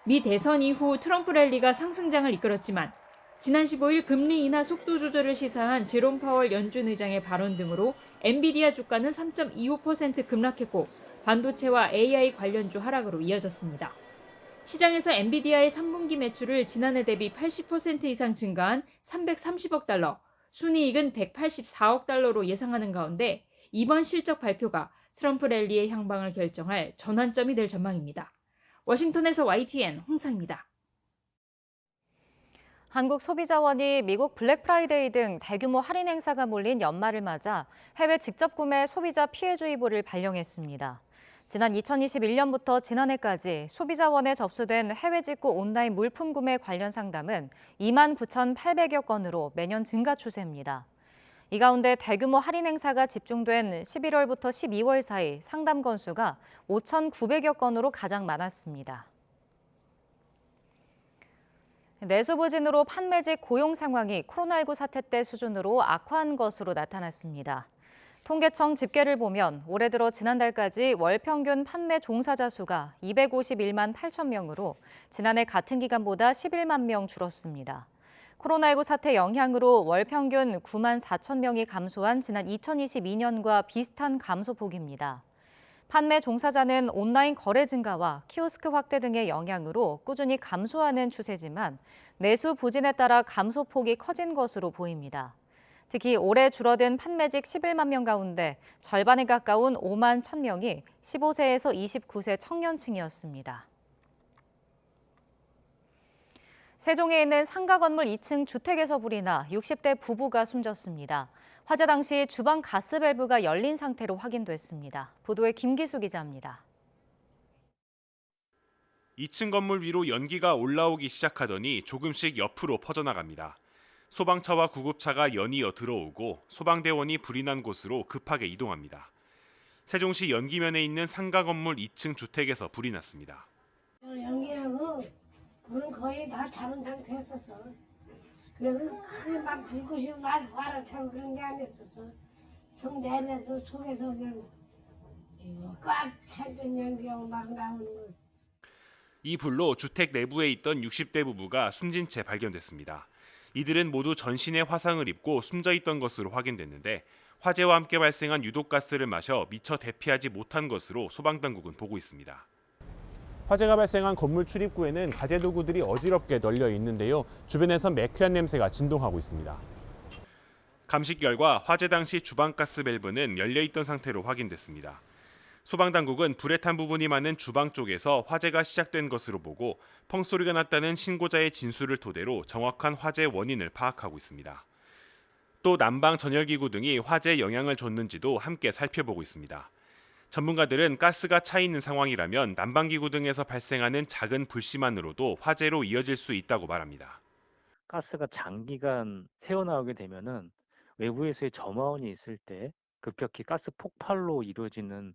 미 대선 이후 트럼프 랠리가 상승장을 이끌었지만 지난 15일 금리 인하 속도 조절을 시사한 제롬 파월 연준 의장의 발언 등으로 엔비디아 주가는 3.25% 급락했고 반도체와 AI 관련주 하락으로 이어졌습니다. 시장에서 엔비디아의 3분기 매출을 지난해 대비 80% 이상 증가한 330억 달러, 순이익은 184억 달러로 예상하는 가운데 이번 실적 발표가 트럼프 랠리의 향방을 결정할 전환점이 될 전망입니다. 워싱턴에서 YTN 홍상입니다. 한국소비자원이 미국 블랙프라이데이 등 대규모 할인 행사가 몰린 연말을 맞아 해외 직접 구매 소비자 피해주의보를 발령했습니다. 지난 2021년부터 지난해까지 소비자원에 접수된 해외 직구 온라인 물품 구매 관련 상담은 29,800여 건으로 매년 증가 추세입니다. 이 가운데 대규모 할인 행사가 집중된 11월부터 12월 사이 상담 건수가 5,900여 건으로 가장 많았습니다. 내수 부진으로 판매직 고용 상황이 코로나19 사태 때 수준으로 악화한 것으로 나타났습니다. 통계청 집계를 보면 올해 들어 지난달까지 월 평균 판매 종사자 수가 251만 8천 명으로 지난해 같은 기간보다 11만 명 줄었습니다. 코로나19 사태 영향으로 월 평균 9만 4천 명이 감소한 지난 2022년과 비슷한 감소폭입니다. 판매 종사자는 온라인 거래 증가와 키오스크 확대 등의 영향으로 꾸준히 감소하는 추세지만 내수 부진에 따라 감소폭이 커진 것으로 보입니다. 특히 올해 줄어든 판매직 11만 명 가운데 절반에 가까운 5만 1,000명이 15세에서 29세 청년층이었습니다. 세종에 있는 상가 건물 2층 주택에서 불이 나 60대 부부가 숨졌습니다. 화재 당시 주방 가스 밸브가 열린 상태로 확인됐습니다. 보도에 김기수 기자입니다. 2층 건물 위로 연기가 올라오기 시작하더니 조금씩 옆으로 퍼져나갑니다. 소방차와 구급차가 연이어 들어오고 소방대원이 불이 난 곳으로 급하게 이동합니다. 세종시 연기면에 있는 상가 건물 2층 주택에서 불이 났습니다. 연기하고 불은 거의 다 잡은 상태였었어. 그리고 크게 막 불꽃이 막 갈아타고 그런 게 아니었었어. 속 내려서 속에서 그냥 꽉 찼던 연기하고 막 나오는 거. 이 불로 주택 내부에 있던 60대 부부가 숨진 채 발견됐습니다. 이들은 모두 전신에 화상을 입고 숨져 있던 것으로 확인됐는데 화재와 함께 발생한 유독가스를 마셔 미처 대피하지 못한 것으로 소방당국은 보고 있습니다. 화재가 발생한 건물 출입구에는 가재 도구들이 어지럽게 널려 있는데요. 주변에선 매캐한 냄새가 진동하고 있습니다. 감식 결과 화재 당시 주방가스 밸브는 열려 있던 상태로 확인됐습니다. 소방당국은 불에 탄 부분이 많은 주방 쪽에서 화재가 시작된 것으로 보고 펑소리가 났다는 신고자의 진술을 토대로 정확한 화재 원인을 파악하고 있습니다. 또 난방 전열기구 등이 화재에 영향을 줬는지도 함께 살펴보고 있습니다. 전문가들은 가스가 차 있는 상황이라면 난방기구 등에서 발생하는 작은 불씨만으로도 화재로 이어질 수 있다고 말합니다. 가스가 장기간 새어나오게 되면은 외부에서의 점화원이 있을 때 급격히 가스 폭발로 이루어지는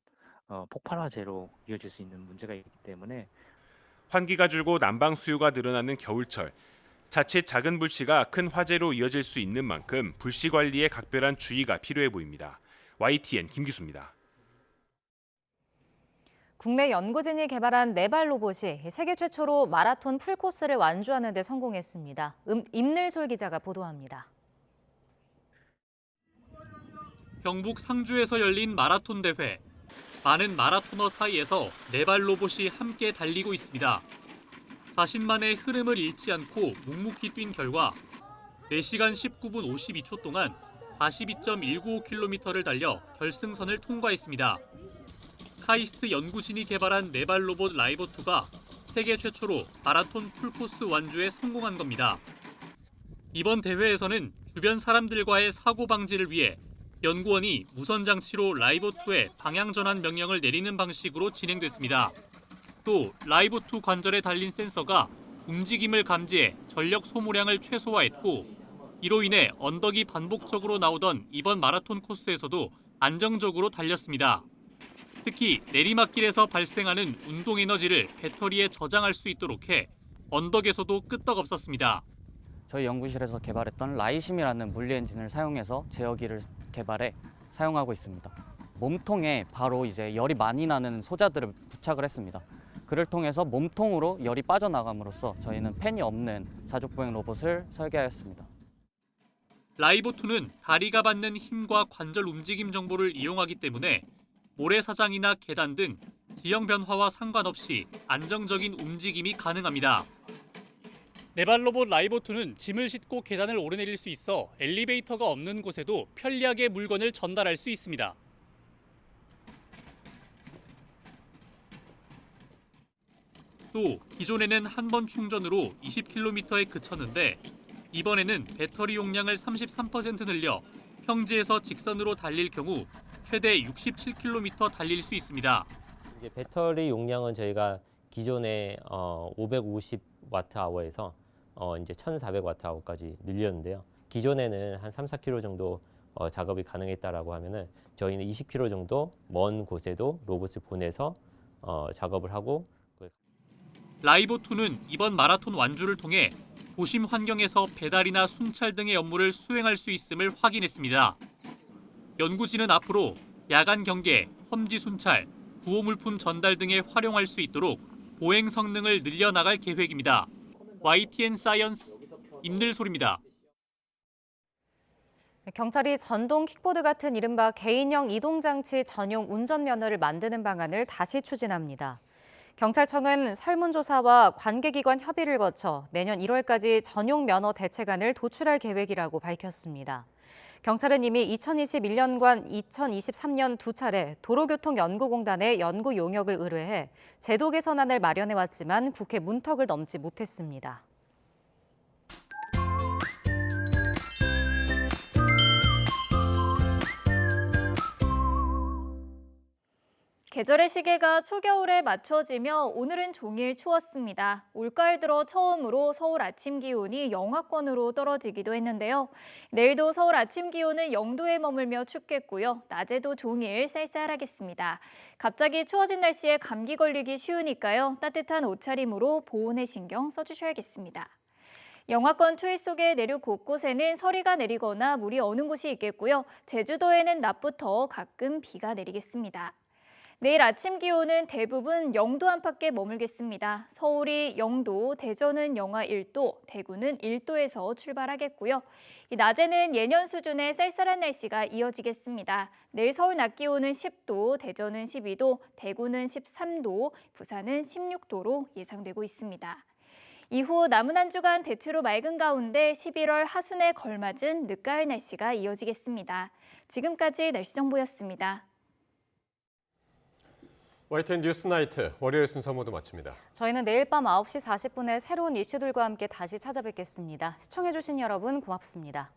폭발 화재로 이어질 수 있는 문제가 있기 때문에 환기가 줄고 난방 수요가 늘어나는 겨울철, 자칫 작은 불씨가 큰 화재로 이어질 수 있는 만큼 불씨 관리에 각별한 주의가 필요해 보입니다. YTN 김기수입니다. 국내 연구진이 개발한 네발 로봇이 세계 최초로 마라톤 풀코스를 완주하는 데 성공했습니다. 임늘솔 기자가 보도합니다. 경북 상주에서 열린 마라톤 대회. 많은 마라토너 사이에서 네발 로봇이 함께 달리고 있습니다. 자신만의 흐름을 잃지 않고 묵묵히 뛴 결과 4시간 19분 52초 동안 42.195km를 달려 결승선을 통과했습니다. 카이스트 연구진이 개발한 네발 로봇 라이버2가 세계 최초로 마라톤 풀코스 완주에 성공한 겁니다. 이번 대회에서는 주변 사람들과의 사고 방지를 위해 연구원이 무선 장치로 라이버2에 방향 전환 명령을 내리는 방식으로 진행됐습니다. 또 라이버2 관절에 달린 센서가 움직임을 감지해 전력 소모량을 최소화했고 이로 인해 언덕이 반복적으로 나오던 이번 마라톤 코스에서도 안정적으로 달렸습니다. 특히 내리막길에서 발생하는 운동 에너지를 배터리에 저장할 수 있도록 해 언덕에서도 끄떡없었습니다. 저희 연구실에서 개발했던 라이심이라는 물리 엔진을 사용해서 제어기를 개발해 사용하고 있습니다. 몸통에 바로 이제 열이 많이 나는 소자들을 부착을 했습니다. 그를 통해서 몸통으로 열이 빠져나감으로써 저희는 팬이 없는 사족보행 로봇을 설계하였습니다. 라이버2는 다리가 받는 힘과 관절 움직임 정보를 이용하기 때문에 모래사장이나 계단 등 지형 변화와 상관없이 안정적인 움직임이 가능합니다. 네발 로봇 라이버2는 짐을 싣고 계단을 오르내릴 수 있어 엘리베이터가 없는 곳에도 편리하게 물건을 전달할 수 있습니다. 또 기존에는 한 번 충전으로 20km에 그쳤는데 이번에는 배터리 용량을 33% 늘려 평지에서 직선으로 달릴 경우 최대 67km 달릴 수 있습니다. 이제 배터리 용량은 저희가 기존에 550Wh에서 이제 1400Wh까지 늘렸는데요. 기존에는 한 3, 4km 정도 작업이 가능했다라고 하면은 저희는 20km 정도 먼 곳에도 로봇을 보내서 작업을 하고. 라이버2는 이번 마라톤 완주를 통해 도심 환경에서 배달이나 순찰 등의 업무를 수행할 수 있음을 확인했습니다. 연구진은 앞으로 야간 경계, 험지 순찰, 구호물품 전달 등에 활용할 수 있도록 보행 성능을 늘려나갈 계획입니다. YTN 사이언스 임늘솔입니다. 경찰이 전동 킥보드 같은 이른바 개인형 이동장치 전용 운전면허를 만드는 방안을 다시 추진합니다. 경찰청은 설문조사와 관계기관 협의를 거쳐 내년 1월까지 전용 면허 대책안을 도출할 계획이라고 밝혔습니다. 경찰은 이미 2021년과 2023년 두 차례 도로교통연구공단에 연구 용역을 의뢰해 제도 개선안을 마련해왔지만 국회 문턱을 넘지 못했습니다. 계절의 시계가 초겨울에 맞춰지며 오늘은 종일 추웠습니다. 올가을 들어 처음으로 서울 아침 기온이 영하권으로 떨어지기도 했는데요. 내일도 서울 아침 기온은 0도에 머물며 춥겠고요. 낮에도 종일 쌀쌀하겠습니다. 갑자기 추워진 날씨에 감기 걸리기 쉬우니까요. 따뜻한 옷차림으로 보온에 신경 써주셔야겠습니다. 영하권 추위 속에 내륙 곳곳에는 서리가 내리거나 물이 어는 곳이 있겠고요. 제주도에는 낮부터 가끔 비가 내리겠습니다. 내일 아침 기온은 대부분 0도 안팎에 머물겠습니다. 서울이 0도, 대전은 영하 1도, 대구는 1도에서 출발하겠고요. 낮에는 예년 수준의 쌀쌀한 날씨가 이어지겠습니다. 내일 서울 낮 기온은 10도, 대전은 12도, 대구는 13도, 부산은 16도로 예상되고 있습니다. 이후 남은 한 주간 대체로 맑은 가운데 11월 하순에 걸맞은 늦가을 날씨가 이어지겠습니다. 지금까지 날씨 정보였습니다. YTN 뉴스나이트 월요일 순서 모두 마칩니다. 저희는 내일 밤 9시 40분에 새로운 이슈들과 함께 다시 찾아뵙겠습니다. 시청해주신 여러분 고맙습니다.